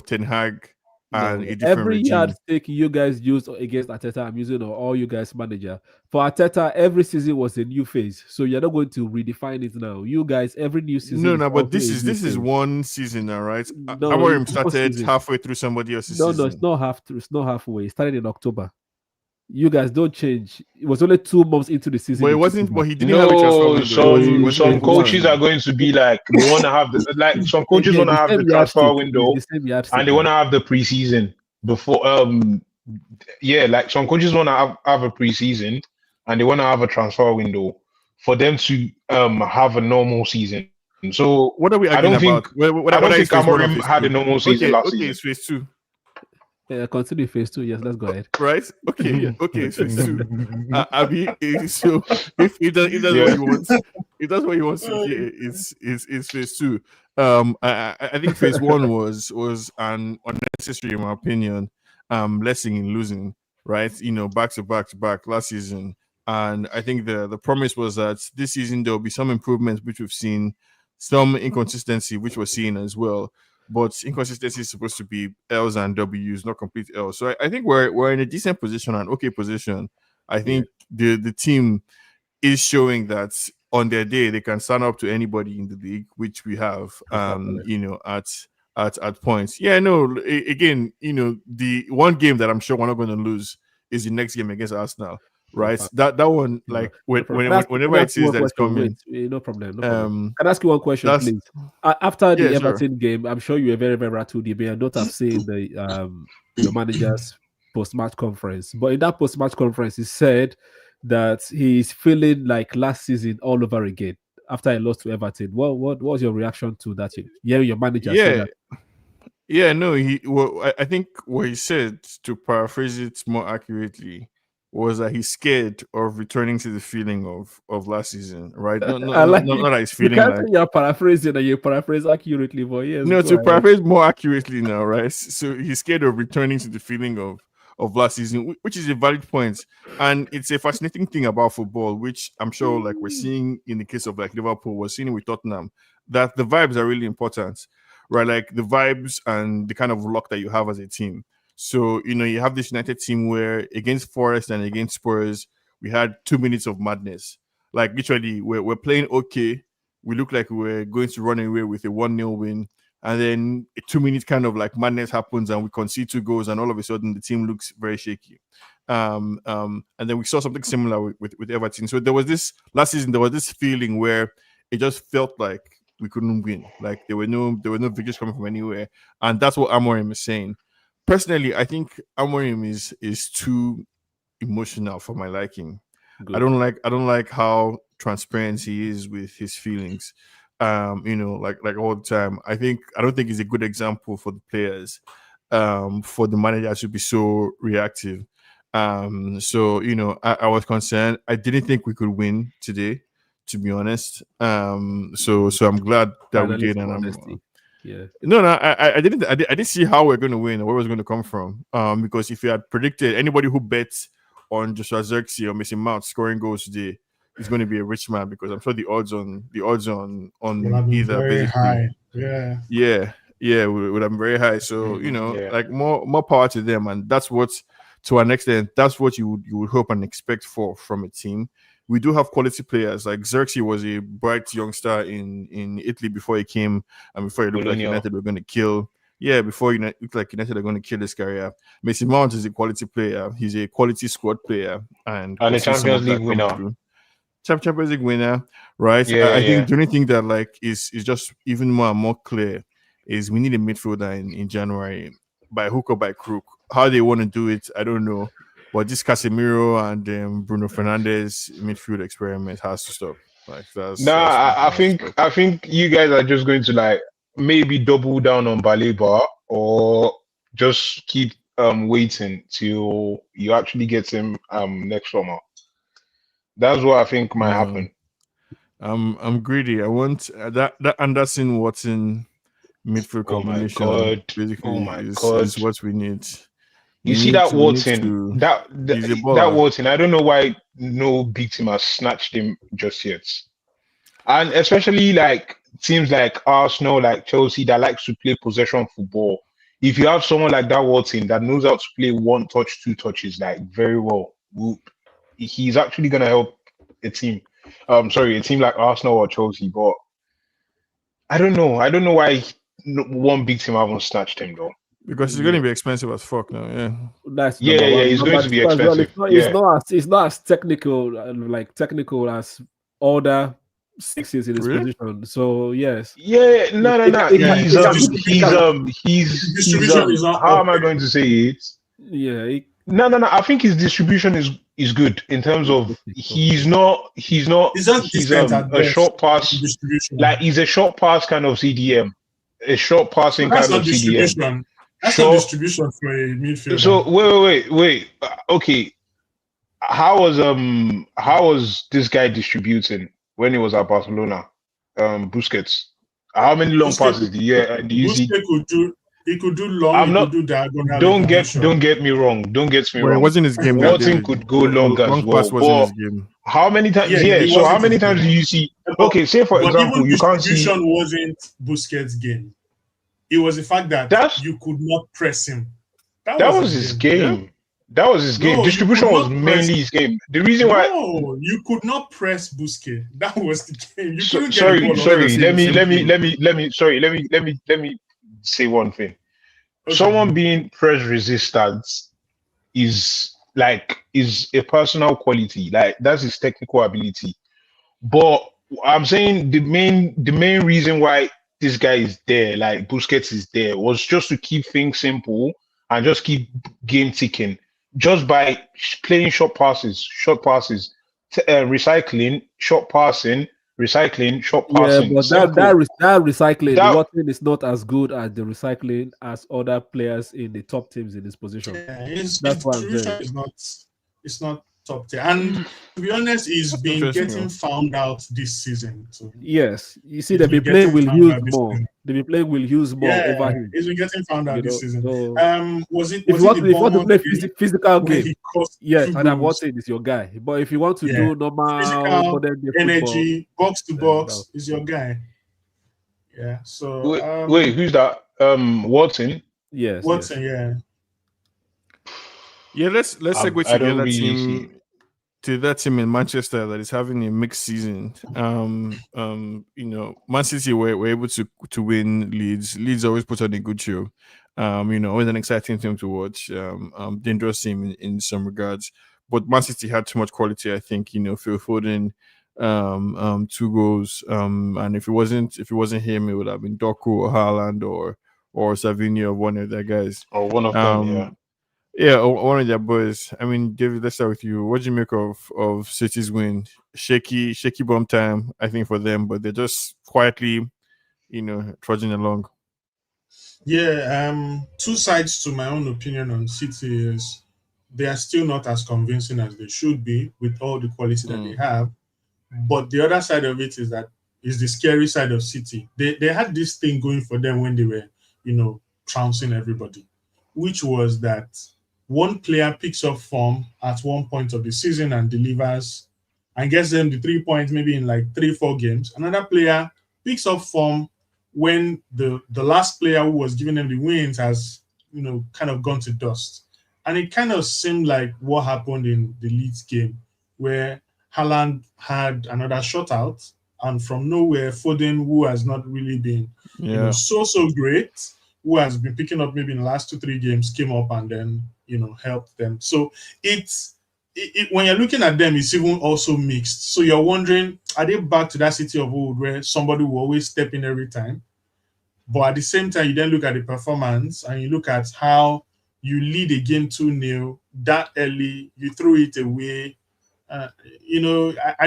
Ten Hag and a different every regime. yardstick you guys used against Arteta, I'm using, or all you guys manager. For Arteta, every season was a new phase. So you're not going to redefine it now. You guys, every new season. No, but this is one season now, right? No, Amorim it's started season. halfway through somebody else's No, season. it's not half. It's not halfway. It started in October. You guys don't change. It was only 2 months into the season. But it wasn't. But he didn't have a transfer window. Some coaches are going to be like they want to have some coaches want to have the transfer window and they want to have the preseason before. Like some coaches want to have a preseason and they want to have a transfer window for them to have a normal season. So what are we arguing about? I don't think Amorim had a normal season last season. It's phase 2. Consider phase 2. Yes, let's go ahead. Right? Okay. Okay. It's phase 2. Abi, so if that's what you want, if that's what you want to hear, it's phase 2. I think phase 1 was an unnecessary, in my opinion, lesson in losing. Right? Back to back last season, and I think the promise was that this season there will be some improvements, which we've seen, some inconsistency, which we're seeing as well. But inconsistency is supposed to be L's and W's, not complete L's. So I think we're in a decent position, an okay position. I think the team is showing that on their day they can stand up to anybody in the league, which we have. At points. Yeah, no. Again, the one game that I'm sure we're not going to lose is the next game against Arsenal. Right, that one, like whenever it is that it's coming, no problem. Can I ask you one question, please? After the Everton game, I'm sure you were very, very rattled. You may not have seen the your manager's post-match conference, but in that post-match conference, he said that he's feeling like last season all over again after he lost to Everton. What was your reaction to that? Yeah, your manager said that. Yeah, no, I think what he said, to paraphrase it more accurately, was that he's scared of returning to the feeling of last season, right? Not that he's feeling you can't say you're paraphrasing and you paraphrase accurately, but yes. No, to paraphrase more accurately now, right? So he's scared of returning to the feeling of last season, which is a valid point. And it's a fascinating thing about football, which I'm sure like we're seeing in the case of like Liverpool, we're seeing with Tottenham, that the vibes are really important, right? Like the vibes and the kind of luck that you have as a team. So, you have this United team where against Forest and against Spurs, we had 2 minutes of madness. Like literally, we're playing okay. We look like we're going to run away with a 1-0 win. And then a 2 minute kind of like madness happens and we concede 2 goals and all of a sudden the team looks very shaky. And then we saw something similar with Everton. So there was this last season, there was this feeling where it just felt like we couldn't win. Like there were no victories coming from anywhere. And that's what Amorim is saying. Personally, I think Amorim is too emotional for my liking. Good. I don't like how transparent he is with his feelings. Like all the time. I don't think he's a good example for the players. For the manager to be so reactive. I was concerned. I didn't think we could win today, to be honest. So I'm glad that we did, and I didn't see how we're going to win or where it was going to come from. Because if you had predicted, anybody who bets on Joshua Zirkzee or Mason Mount scoring goals today is going to be a rich man, because I'm sure the odds on either very high. Would have been very high. So like more power to them, and that's what, to an extent, that's what you would hope and expect from a team. We do have quality players. Like Zirkzee was a bright youngster in Italy before he came, and before he looked like United were going to kill. Yeah, before United looked like United are going to kill his career. Mason Mount is a quality player. He's a quality squad player, and a Champions League winner. Champions League winner, right? I think the only thing that like is just even more and more clear is we need a midfielder in January, by hook or by crook. How they want to do it, I don't know. But this Casemiro and Bruno Fernandes midfield experiment has to stop. Like I think you guys are just going to like maybe double down on Baleba or just keep waiting till you actually get him next summer. That's what I think might happen. I'm greedy. I want that Anderson Watson midfield Oh my combination. God. Basically, Oh my is God. what we need. You see that We need Watson, to. that He's a that baller. Watson. I don't know why no big team has snatched him just yet. And especially like teams like Arsenal, like Chelsea, that likes to play possession football. If you have someone like that Watson that knows how to play one touch, two touches, like very well, he's actually gonna help a team. A team like Arsenal or Chelsea. But I don't know. I don't know why one big team haven't snatched him though. Because it's going to be expensive as fuck now. Yeah. That's Yeah, number yeah, one. it's going Number to be two as well. expensive. It's not as technical, technical as other sixes in his Really? position. So yes. Yeah, no. Distribution is not How up am I going to say it? Yeah. No. I think his distribution is good in terms of he's not It's just he's decent at a best short pass, distribution. like he's a short pass kind of CDM, a short passing That's kind not of CDM. distribution. That's not distribution for a midfielder. So wait. Okay, how was this guy distributing when he was at Barcelona? Busquets. How many long passes did you see? He could do long. Could do diagonal. Don't get me wrong. Well, it wasn't his game. Watson could go long as well. Pass wasn't his game. How many times? So how many times do you see? Okay, say for example, you can't see. Distribution wasn't Busquets' game. It was the fact that you could not press him. That was his game. Yeah? That was his game. Distribution was mainly his game. The reason why you could not press Busquets. That was the game. Let me say one thing. Okay. Someone being press resistant is a personal quality. Like that's his technical ability. But I'm saying the main reason why this guy is there, like Busquets is there, was just to keep things simple and just keep game ticking. Just by playing short passes, recycling, short passing, recycling, short passing. Yeah, but that recycling, Watson is not as good at the recycling as other players in the top teams in this position. Yeah, that's why it's not top tier. And to be honest, he's been getting found out this season. So yes, you see, they've been playing with Hughes more. They've been playing with Hughes more over him. He's been getting found out this season. So, if you want to play physical game, yes, and Watson is your guy. But if you want to do normal energy, box to box, is your guy. Yeah. So wait, who's that? Watson. Yes. Watson. Yeah. Yeah, let's segue to that team in Manchester that is having a mixed season. Man City were able to win Leeds. Leeds always put on a good show. Always an exciting team to watch. Dangerous team in some regards. But Man City had too much quality, I think. Phil Foden, 2 goals. And if it wasn't him, it would have been Doku or Haaland or Savinho or one of their guys. Or one of them, yeah. Yeah, one of their boys. I mean, David, let's start with you. What do you make of City's win? Shaky bomb time, I think, for them, but they're just quietly, trudging along. Yeah, 2 sides to my own opinion on City is they are still not as convincing as they should be with all the quality that they have. But the other side of it is the scary side of City. They had this thing going for them when they were, trouncing everybody, which was that one player picks up form at one point of the season and delivers and gets them the 3 points maybe in like 3-4 games. Another player picks up form when the last player who was giving them the wins has, kind of gone to dust. And it kind of seemed like what happened in the Leeds game where Haaland had another shutout and from nowhere, Foden, who has not really been so great, who has been picking up maybe in the last 2-3 games, came up and then, helped them. So it's when you're looking at them, it's even also mixed. So you're wondering, are they back to that City of old where somebody will always step in every time? But at the same time, you then look at the performance and you look at how you lead a game 2-0 that early, you throw it away. I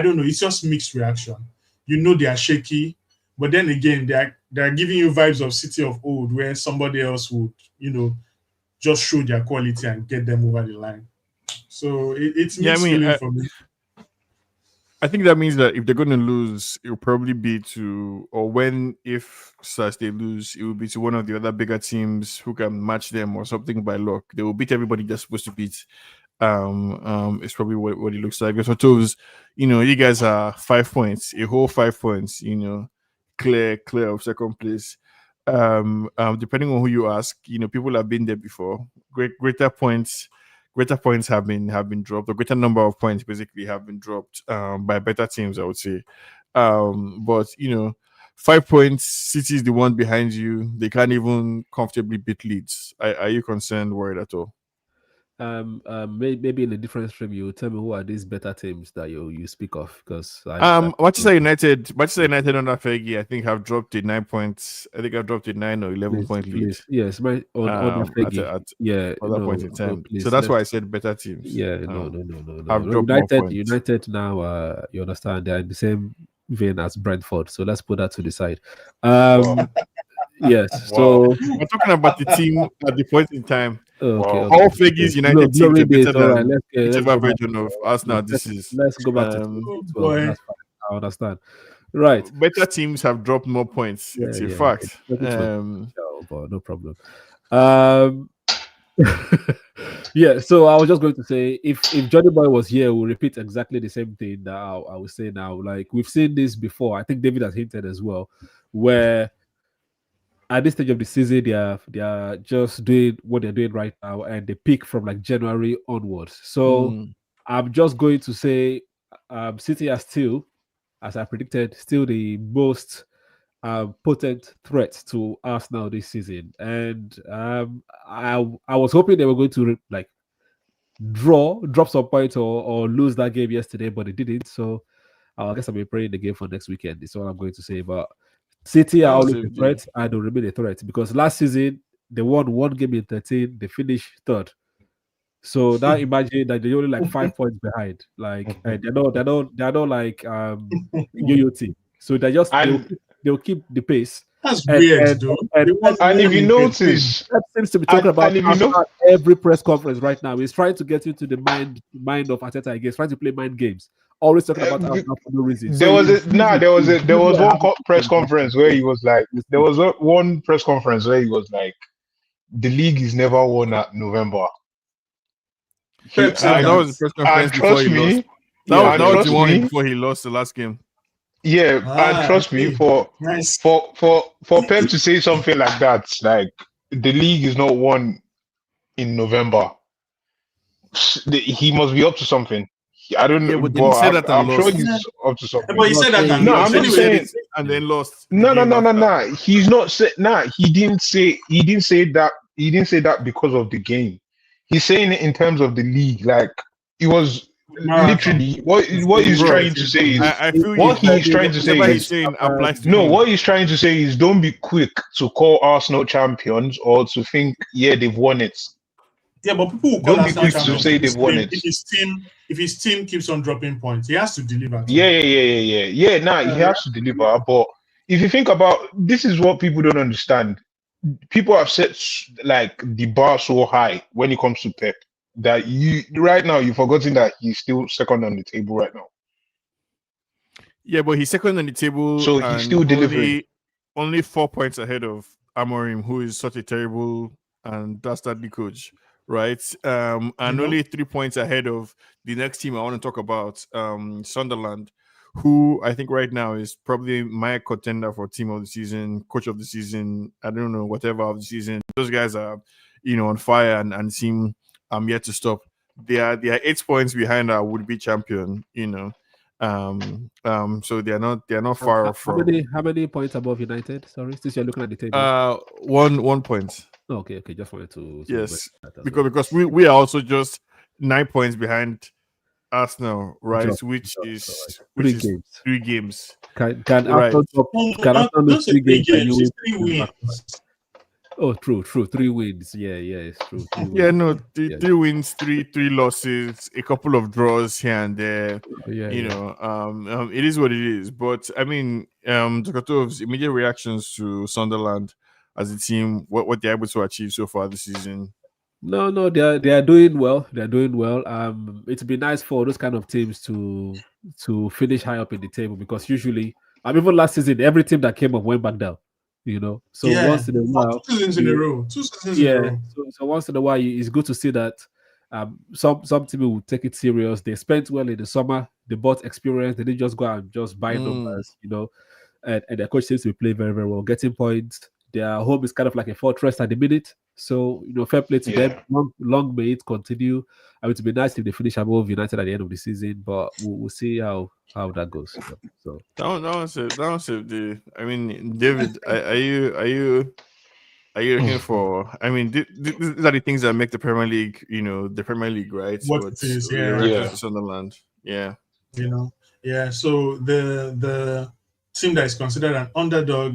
don't know. It's just mixed reaction. They are shaky, but then again, they are giving you vibes of City of old where somebody else would, just show their quality and get them over the line. So it's mixed I mean, feeling for me. I think that means that if they're going to lose, it will probably be to, or when, if such they lose, it will be to one of the other bigger teams who can match them or something by luck. They will beat everybody they're supposed to beat. It's probably what it looks like. Because for Toes, you guys are 5 points, a whole 5 points, clear of second place. Depending on who you ask, people have been there before. Greater points have been dropped, a greater number of points basically have been dropped by better teams, I would say. But 5 points, City is the one behind you. They can't even comfortably beat Leeds. Are you concerned, worried at all? Maybe in a different stream, you tell me who are these better teams that you speak of, because Manchester United under Fergie, I think have dropped a 9 points. I think I've dropped a 9 or 11 point lead. Yes, on Fergie. At other point in time. Please, so that's why I said better teams. Yeah, no. Have dropped more points. United now, you understand, they're in the same vein as Brentford. So let's put that to the side. Yes. So we're talking about the team at the point in time. Okay. All Fergie's United teams are better than whichever version of Arsenal this is. Let's go back to that's fine. I understand. Right. Better teams have dropped more points. It's a fact. But no problem. Yeah, so I was just going to say, if Johnny Boy was here, we'll repeat exactly the same thing that I would say now. Like, we've seen this before. I think David has hinted as well, where at this stage of the season, they are just doing what they're doing right now, and they peak from like January onwards. So I'm just going to say, City are still, as I predicted, still the most potent threat to Arsenal this season. And I was hoping they were going to drop some points or lose that game yesterday, but they didn't. So I guess I'll be praying the game for next weekend. Is what I'm going to say. But City are always a threat, and they'll remain a threat, because last season they won one game in 13, they finished third. So now imagine that they're only like 5 points behind. Like, and they're not like yo-yo team. So they'll keep the pace. That's weird, though. And if you notice, that seems to be talking about every press conference right now. He's trying to get into the mind of Arteta again. He's trying to play mind games. Always talking about Arsenal for no reason. There was one press conference where he was like, the league is never won at November. That was the press conference before he lost. That was the one before he lost the last game. Yeah, and trust me, for Pep to say something like that, like the league is not won in November, he must be up to something. I don't know, but I'm sure he's up to something. But he said that. No, I'm not saying. And then lost. No. He's not saying. He didn't say that. He didn't say that because of the game. He's saying it in terms of the league. Like, it was literally what he's trying to say is what he's trying to say is what he's trying to say is don't be quick to call Arsenal champions or to think they've won it. Yeah, but people don't be quick to say they've won it. If his team keeps on dropping points, he has to deliver. He has to deliver. But if you think about, this is what people don't understand. People have set like the bar so high when it comes to Pep that right now you've forgotten that he's still second on the table right now. Yeah, but he's second on the table, so he's still delivering. Only 4 points ahead of Amorim, who is such a terrible and dastardly coach, right? And only 3 points ahead of the next team I want to talk about, Sunderland, who I think right now is probably my contender for team of the season, coach of the season, I don't know, whatever of the season. Those guys are, on fire and seem yet to stop. They are 8 points behind our would-be champion, so they are not far off from. How many points above United? Sorry, since you're looking at the table. 1 point. Okay, just wanted to yes, because we are also just 9 points behind Arsenal, right? Which is 3 games. Can Arsenal lose 3 games? 3 wins. Oh, true. 3 wins. Yeah, it's true. 3 wins, three losses, a couple of draws here and there. It is what it is. But I mean, Tokatov's immediate reactions to Sunderland as a team, what they're able to achieve so far this season. No, they are doing well. They are doing well. It'd be nice for those kind of teams to finish high up in the table because usually, even last season, every team that came up went back down. So Yeah, once in a for while, 2 seasons in a you row. 2 seasons in a yeah. row. So once in a while, it's good to see that some team will take it serious. They spent well in the summer. They bought experience. They didn't just go out and just buy Mm. numbers. And their coach seems to be playing very, very well, getting points. Their home is kind of like a fortress at the minute. So, fair play to them. Yeah. Long may it continue. I mean, it would be nice if they finish above United at the end of the season, but we'll see how that goes. So That was it. I mean, David, are you looking for? I mean, these are the things that make the Premier League, the Premier League, right? What But it is, with yeah. reference Yeah. to Sunderland, yeah. you know. Yeah, so the team that is considered an underdog,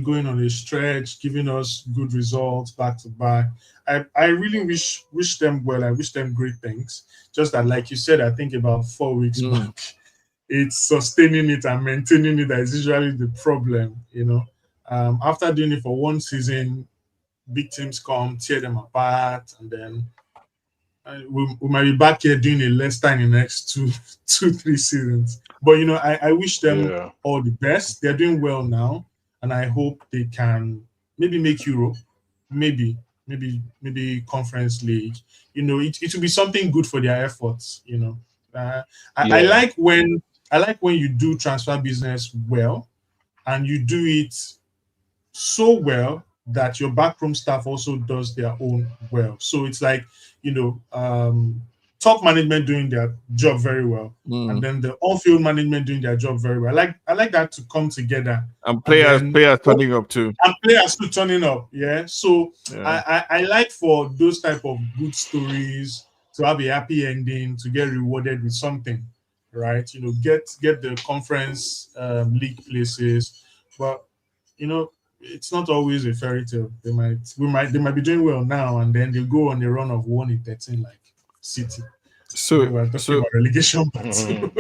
going on a stretch, giving us good results back to back. I really wish them well. I wish them great things. Just that, like you said, I think about 4 weeks Mm. back, it's sustaining it and maintaining it that is usually the problem. After doing it for one season, big teams come, tear them apart, and then we might be back here doing a Leicester in the next 3 seasons. But I wish them Yeah. all the best. They're doing well now, and I hope they can maybe make Europe, maybe Conference League. It will be something good for their efforts. I Yeah. like when you do transfer business well, and you do it so well that your backroom staff also does their own well. So it's like, top management doing their job very well, and Mm. then the on-field management doing their job very well. I like that to come together, And and players then turning up too. and players still turning up. Yeah. So Yeah. I like for those type of good stories to have a happy ending, to get rewarded with something, right? Get the conference league places, but it's not always a fairy tale. They might be doing well now, and then they go on a run of 1 in 13 like City. And then So we're talking so about relegation battle.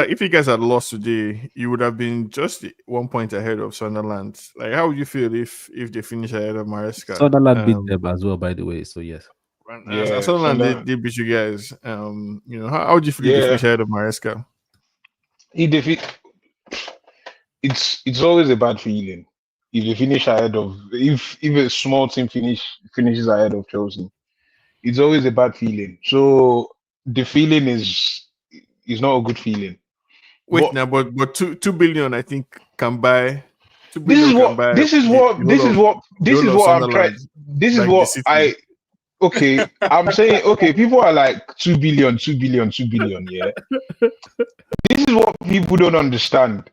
if you guys had lost today, you would have been just 1 point ahead of Sunderland. Like, how would you feel if they finish ahead of Maresca? Sunderland beat them as well, by the way. So yes. As Yeah. Sunderland Sunderland. they beat you guys. How would you feel if they Yeah. finish ahead of Maresca? He defeat. It's always a bad feeling if you finish ahead of if a small team finishes ahead of Chelsea. It's always a bad feeling. So the feeling is not a good feeling. Wait But now, but 2 billion I think can buy 2 this is billion can what buy this is the what this whole is of what the this whole is of what I'm trying. Sunderland, This is like the what city. I'm saying. Okay, people are like 2 billion, 2 billion, 2 billion. Yeah, this is what people don't understand.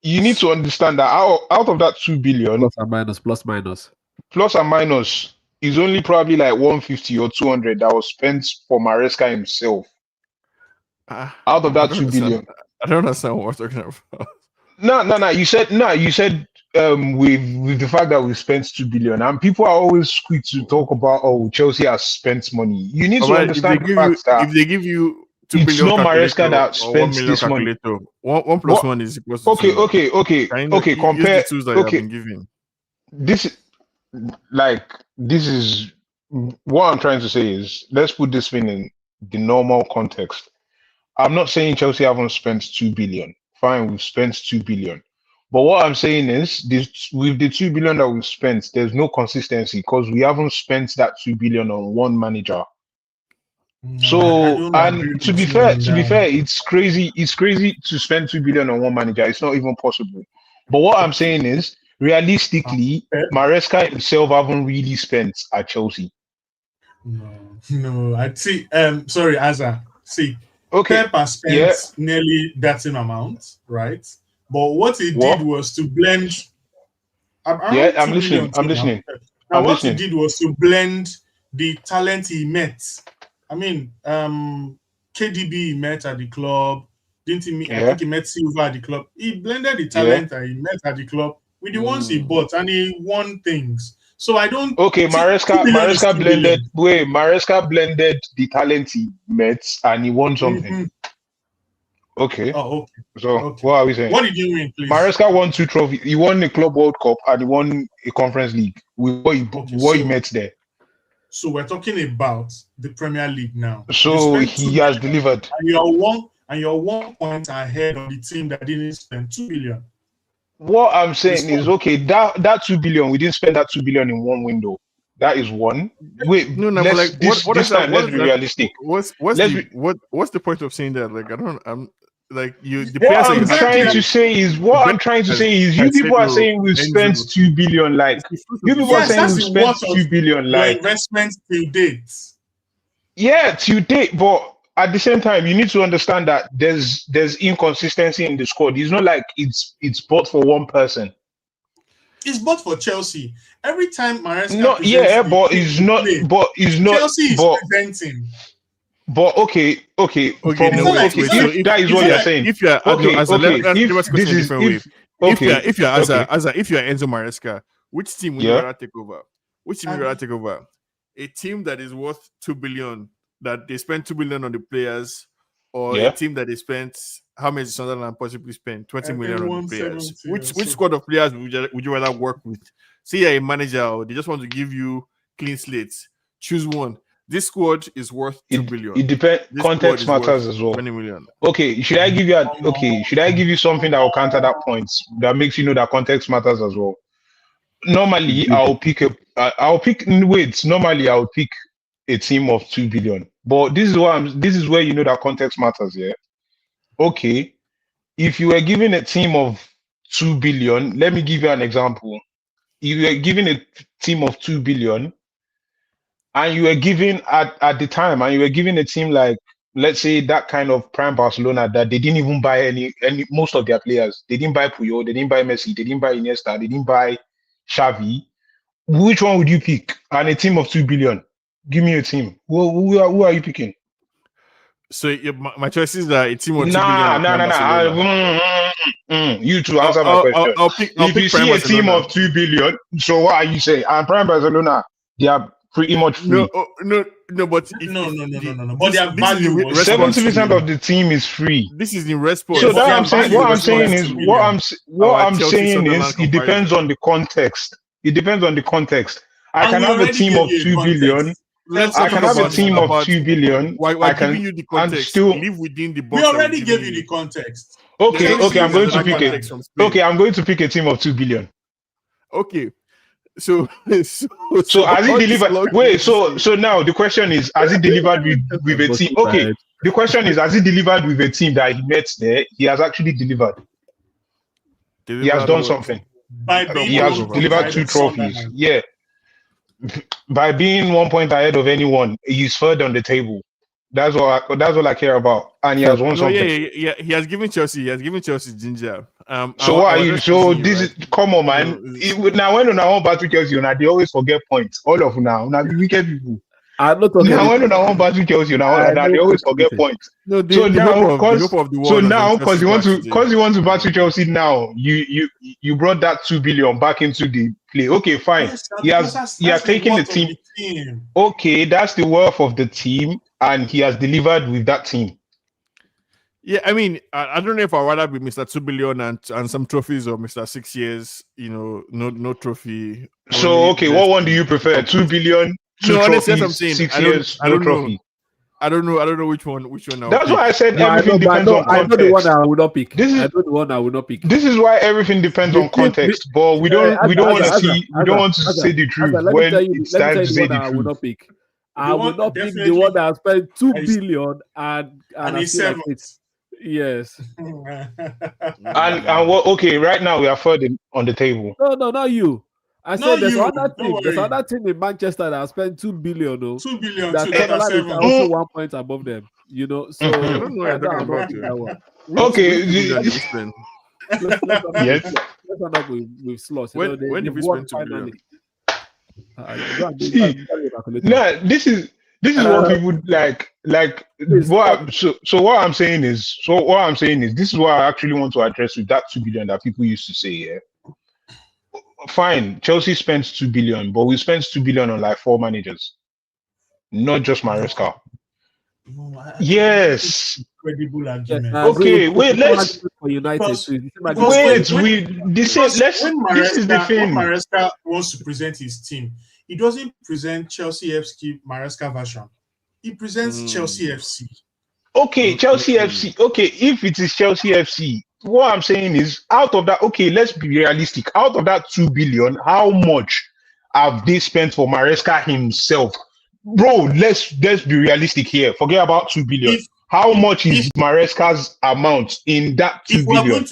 You need to understand that out of that 2 billion, Plus and minus, plus minus. plus and minus is only probably like 150 or 200 that was spent for Maresca himself Ah, out of I that don't 2 understand. billion. I don't understand what we're talking about. No. You said with the fact that we spent 2 billion, and people are always quick to talk about, oh, Chelsea has spent money. You need All to right, if they understand the give you fact that if they give you two it's billion not Maresca calculator that or one spent million this money. calculator, one plus What? one is equals to two now. Can you use the Compare. tools that you have Okay, been given? this this is what I'm trying to say is let's put this thing in the normal context. I'm not saying Chelsea haven't spent 2 billion. Fine, we've spent 2 billion. But what I'm saying is this with the 2 billion that we've spent, there's no consistency because we haven't spent that 2 billion on one manager. No, I So, don't agree and to with be you fair, on that. it's crazy. It's crazy to spend 2 billion on one manager. It's not even possible. But what I'm saying is, realistically, Pep? Maresca himself haven't really spent at Chelsea. No. I see. Sorry, Asa. See, Okay, Pep has spent yeah, nearly that same amount, right? But what he did what? was to blend Yeah, around I'm 2 billion listening. I'm too now. listening. Now, I'm what he listening. did was to blend the talent he met. I mean, KDB he met at the club. Didn't he meet? I Yeah, think he met Silva at the club. He blended the yeah. talent that he met at the club with the ones he Mm. bought, and he won things. So I don't Okay, see 2 billion is 2 billion. Maresca blended the talent he met and he won something. Mhm. Okay. Oh, okay. So Okay. what are we saying? What did you win, please? Maresca won 2 trophies. He won the Club World Cup and he won a Conference League with what he met there. So we're talking about the Premier League now. So he has delivered. And you're 1 point ahead of the team that didn't spend 2 billion. What I'm saying is, okay, that 2 billion, we didn't spend that 2 billion in one window. That is one. Wait, No, let's, like this time, let's be realistic. What's the point of saying that? Like, I'm like you. The What players I'm trying to say is, you people are saying we've spent 2 billion. Like, you people are saying we've spent 2 billion. Like, investment to date. Yeah, to date, but at the same time, you need to understand that there's inconsistency in the squad. It's not like it's bought for one person. It's bought for Chelsea. Every time Maresca but it's not. Chelsea is presenting. But okay. If that is what you're saying. If you're if you're Enzo Maresca, which team would you rather take over? Which team would you rather take over? A team that is worth 2 billion, that they spent 2 billion on the players, or a team that they spent how much Sunderland possibly spent 20 million on the players? Which squad of players would you rather work with? Say you're a manager, or they just want to give you clean slates. Choose one. This squad is worth 2 billion. It depends. Context matters as well. 20 million. Okay, should I give you something that will counter that point that makes you know that context matters as well? Normally, I'll pick a team of 2 billion. But this is where you know that context matters, yeah. Okay. If you were given a team of 2 billion, let me give you an example. If you were given a team of 2 billion, and you were given at the time, and you were given a team like, let's say, that kind of prime Barcelona, that they didn't even buy any most of their players. They didn't buy Puyol, they didn't buy Messi, they didn't buy Iniesta, they didn't buy Xavi. Which one would you pick? And a team of 2 billion. Give me a team. Who are you picking? So my choices are a team of 2 billion. You two answer my question. If you see a team of 2 billion, so what are you saying? And Prime Barcelona, they are pretty much free. No. But But their value, 70% of the team is free. This is in response. So that what I'm saying is, it depends on the context. It depends on the context. I can have a team of 2 billion. I can have a team of 2 billion. Why giving you the context? Still live within the box. We already gave you the context. Okay, I'm going to pick it. Okay, I'm going to pick a team of 2 billion. Okay. So has it delivered? Wait, so now the question is, has it delivered with a team? Okay, the question is, has he delivered with a team that he met there? He has actually delivered. He has done something. He has delivered 2 trophies. Yeah. By being 1 point ahead of anyone, he's third on the table. That's all I care about. And he has won something. Yeah. He has given Chelsea ginger. So what are you? So this is come on, man. Now when I want battle Chelsea, they always forget points. All of now be wicked people. I'm not talking. Now when I want battle Chelsea, they always forget points. No, because you want to battle Chelsea now, you brought that 2 billion back into the play. Okay, fine. Yes, he has taken the team. Okay, that's the worth of the team, and he has delivered with that team. Yeah, I mean, I don't know if I'd rather be Mr. 2 billion and some trophies, or Mr. 6 years, no trophy. So, okay, what one do you prefer? 2 billion, 2 trophies, 6 years, no trophy? I don't know which one. That's why I said everything depends on context. I know the one I would not pick. I know the one I would not pick. This is why everything depends on context. But we don't want to say the truth when it's time to say the truth. I would not pick. I would not pick the one that spent 2 billion and he's 7. Yes. and what? Okay, right now we are third on the table. No, not you. I said there's another team. There's another team in Manchester that spent 2 billion. 2 billion. That is also 1 point above them. So I don't know. that one. Okay. Yes. Let's not go with slots. When did we spend 2 billion? No, this is what people like. What I'm saying is, this is what I actually want to address with that 2 billion that people used to say. Yeah, fine. Chelsea spends 2 billion, but we spent 2 billion on like 4 managers, not just Maresca. Yes, credible Yes, argument. I agree with Okay, you. wait, The same let's argument for United Because too. It's the same because argument for when wait. We the same. because Let's. This is the when thing. Maresca wants to present his team, he doesn't present Chelsea FC Maresca version. He presents Chelsea FC. Okay, Chelsea Mm. FC. Okay, if it is Chelsea FC, what I'm saying is, out of that, okay, let's be realistic. Out of that 2 billion, how much have they spent for Maresca himself? Bro, let's be realistic here. Forget about 2 billion. If How if much is if Maresca's amount in that if 2 we are billion?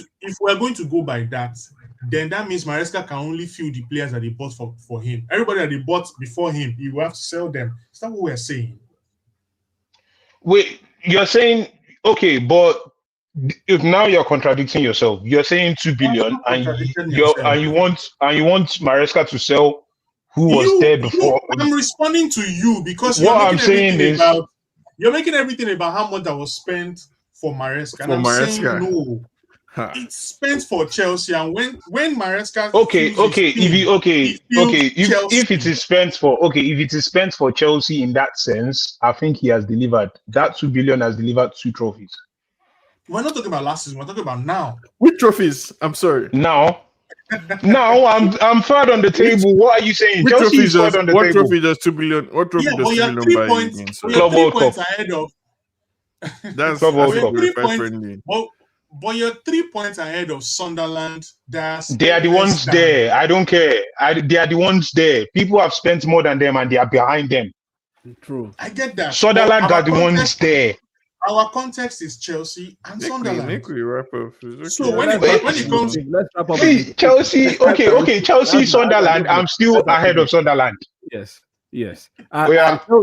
going to go by that, then that means Maresca can only fill the players that they bought for him. Everybody that they bought before him, he will have to sell them. Is that what we're saying? Wait, you're saying okay, but if now you're contradicting yourself, you're saying two I'm billion, not and contradicting you're myself. and you want Maresca to sell who was there before. I'm responding to you because What I'm saying is, you're making everything about how much that was spent for Maresca. And For I'm saying Maresca. no. Ha. It's spent for Chelsea, and when Maresca okay, fills his team, he filled Chelsea. if it is spent for if it is spent for Chelsea in that sense, I think he has delivered. That 2 billion has delivered 2 trophies. We're not talking about last season. We're talking about now. Which trophies? I'm sorry. Now I'm third on the table. What are you saying? Which Chelsea trophy is third on the what table. trophy does 2 billion? What trophy Yeah, does but 2 you're billion 3 buy you points. again? But Sorry. you're Club 3 World points Cup. ahead of. That's Club World But Cup. you're 3 qualified points. friendly. But you're 3 points ahead of Sunderland. They are the ones there. I don't care. They are the ones there. People have spent more than them, and they are behind them. True. I get that. Sunderland But are the ones there. Our context is Chelsea and Sunderland. Make we wrap up. It's So okay. when let's it wrap comes, let's wrap up with See, this. Chelsea. Okay. Chelsea, Sunderland. I'm still ahead of Sunderland. Yes. Yeah.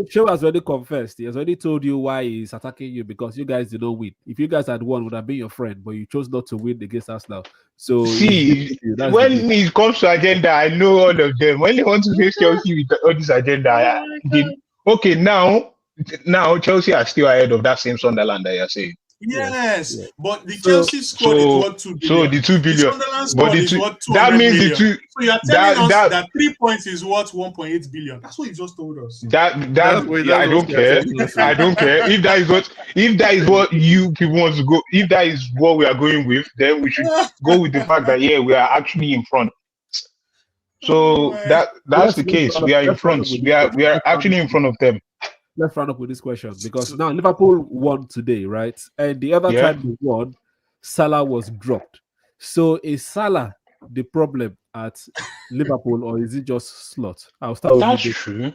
Show has already confessed. He has already told you why he's attacking you because you guys did not win. If you guys had won, would have been your friend, but you chose not to win against us now. So See, when it comes to agenda, I know all of them. When they want to face Chelsea with all this agenda, okay, now Chelsea are still ahead of that same Sunderland that you're saying. yes, but the Chelsea squad is worth 2 billion. So the 2 billion, the Sunderland squad is worth 200 that means million. the two. So you're telling us that 3 points is worth 1.8 billion. That's what you just told us. I don't care. I don't care if that is what you people want to go. If that is what we are going with, then we should go with the fact that we are actually in front. So that's the case. We are in front. We are actually in front of them. Let's round up with this question because now Liverpool won today, right? And the other time they won, Salah was dropped. So is Salah the problem at Liverpool, or is it just slot? I'll start with That's you. true.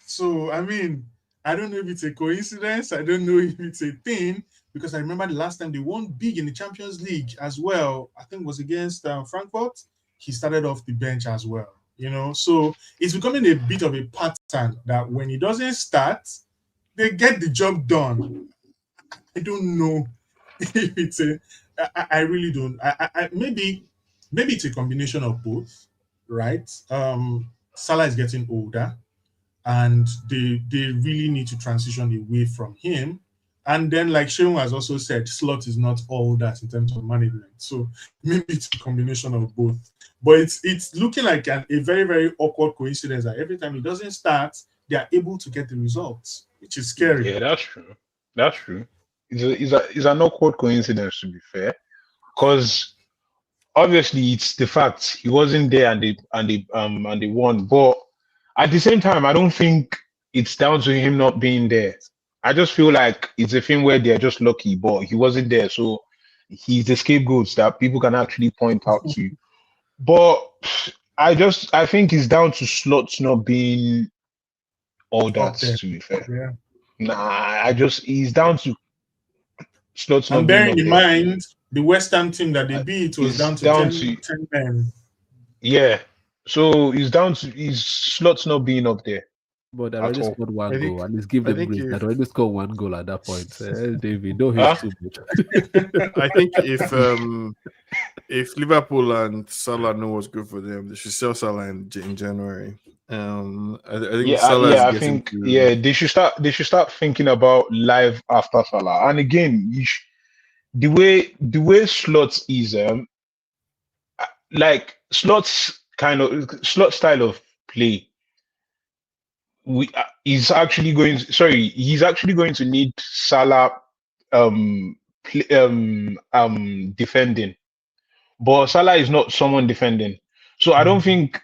So I mean, I don't know if it's a coincidence. I don't know if it's a thing because I remember the last time they won big in the Champions League as well. I think it was against Frankfurt. He started off the bench as well. So it's becoming a bit of a pattern that when he doesn't start, they get the job done. I don't know if it's I really don't. Maybe it's a combination of both, right? Salah is getting older, and they really need to transition away from him. And then, like Sheon has also said, slot is not all that in terms of management. So maybe it's a combination of both. But it's looking like a very, very awkward coincidence that every time he doesn't start, they are able to get the results, which is scary. Yeah, that's true. That's true. It's an awkward coincidence, to be fair, because obviously it's the fact he wasn't there and they won. But at the same time, I don't think it's down to him not being there. I just feel like it's a thing where they're just lucky, but he wasn't there, so he's the scapegoat that people can actually point out to. But I think it's down to slots not being all that, to be fair. Yeah. Nah, he's down to slots not and being bearing in there. mind the West Ham team that they beat was down to 10 men. Yeah. So it's down to his slots not being up there. But they already scored one goal, and let's give them grace. They already scored one goal at that point. David, don't hate too much. I think if Liverpool and Salah know what's good for them, they should sell Salah in January. I think Salah I think they should start thinking about live after Salah. And again, the way slots is like slot style of play. He's actually going to need Salah defending, but Salah is not someone defending. So I don't think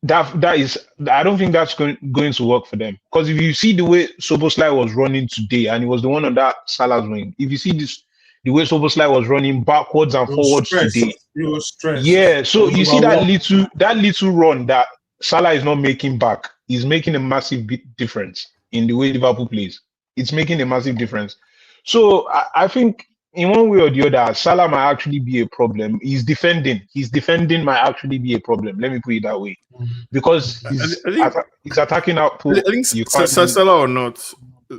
I don't think that's going to work for them. Because if you see the way Soboslai was running today, and he was the one on that Salah's wing, if you see the way Soboslai was running backwards and He was forwards stressed. today, He was stressed. yeah. So He you was see overworked. that little run that Salah is not making back is making a massive difference in the way Liverpool plays. It's making a massive difference. So I think in one way or the other, Salah might actually be a problem. His defending might actually be a problem. Let me put it that way, because I think his attacking output, you can't. Salah or not,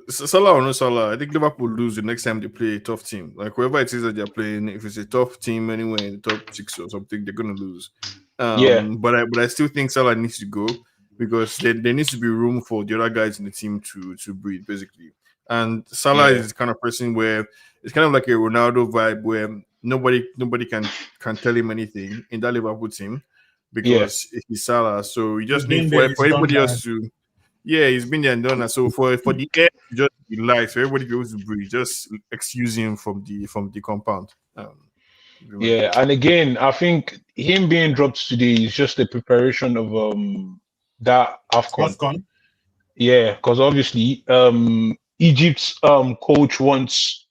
Salah or no Salah, I think Liverpool lose the next time they play a tough team. Like whoever it is that they're playing, if it's a tough team anywhere in the top 6 or something, they're gonna lose. Yeah. But I still think Salah needs to go because there needs to be room for the other guys in the team to breathe, basically. And Salah is the kind of person where it's kind of like a Ronaldo vibe where nobody can tell him anything in that Liverpool team because he's Salah. So you just need for everybody else to. Yeah, he's been there and done that. So for the air to just relax, so everybody goes to breathe. Just excuse him from the compound. Yeah, and again, I think him being dropped today is just a preparation of that AFCON. Yeah, because obviously Egypt's coach wants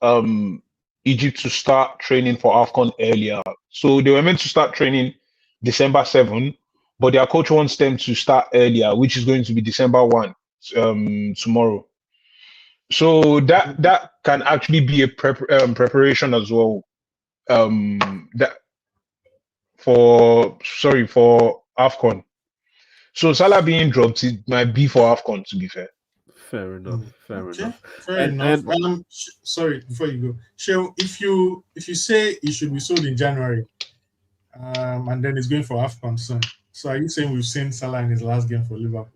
Egypt to start training for AFCON earlier. So they were meant to start training December 7, but their coach wants them to start earlier, which is going to be December 1, tomorrow. So that can actually be a preparation as well. That for AFCON. So Salah being dropped, it might be for AFCON, to be fair. Fair enough. Fair enough. Fair enough. Sorry, before you go, Sheo, if you say it should be sold in January, and then it's going for AFCON soon, so are you saying we've seen Salah in his last game for Liverpool?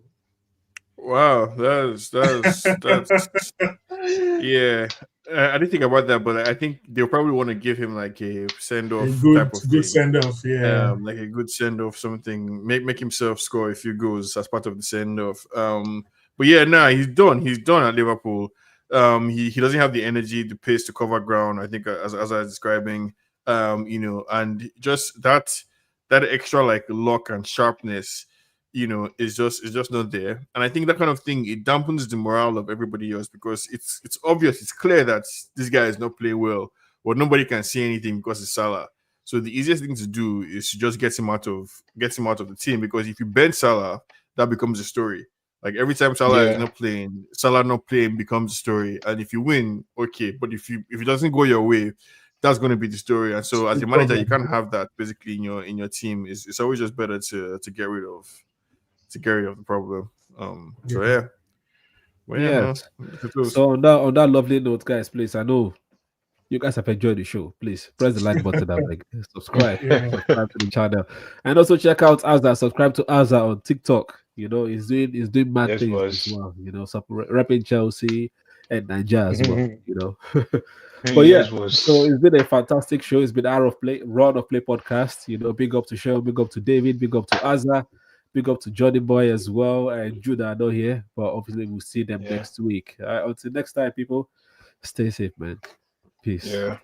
Wow, that's yeah. I didn't think about that, but I think they'll probably want to give him like a send-off type of thing. Good send-off, yeah. Like a good send-off, something. Make himself score a few goals as part of the send-off. But yeah, he's done. He's done at Liverpool. He doesn't have the energy, the pace to cover ground. I think as I was describing, and just that extra like luck and sharpness, is just not there. And I think that kind of thing, it dampens the morale of everybody else because it's obvious, it's clear that this guy is not playing well, but nobody can see anything because it's Salah. So the easiest thing to do is to just get him out of the team, because if you bench Salah, that becomes a story. Like every time Salah is not playing, becomes a story. And if you win, okay, but if it doesn't go your way, that's going to be the story. And so as a manager, you can't have that basically in your team. It's always just better to get rid of the problem. So yeah. Well, yeah. So on that lovely note, guys, please, I know you guys have enjoyed the show. Please press the like button and like subscribe to the channel, and also check out Azza. Subscribe to Azza on TikTok. He's doing mad things as well. Repping Chelsea and Nigeria as well. But yeah, so it's been a fantastic show. It's been Run of Play podcast. Big up to Cheryl, big up to David, big up to Azza, big up to Johnny Boy as well, and Judah are not here, but obviously we'll see them next week. Until next time, people, stay safe, man. Peace. Yeah.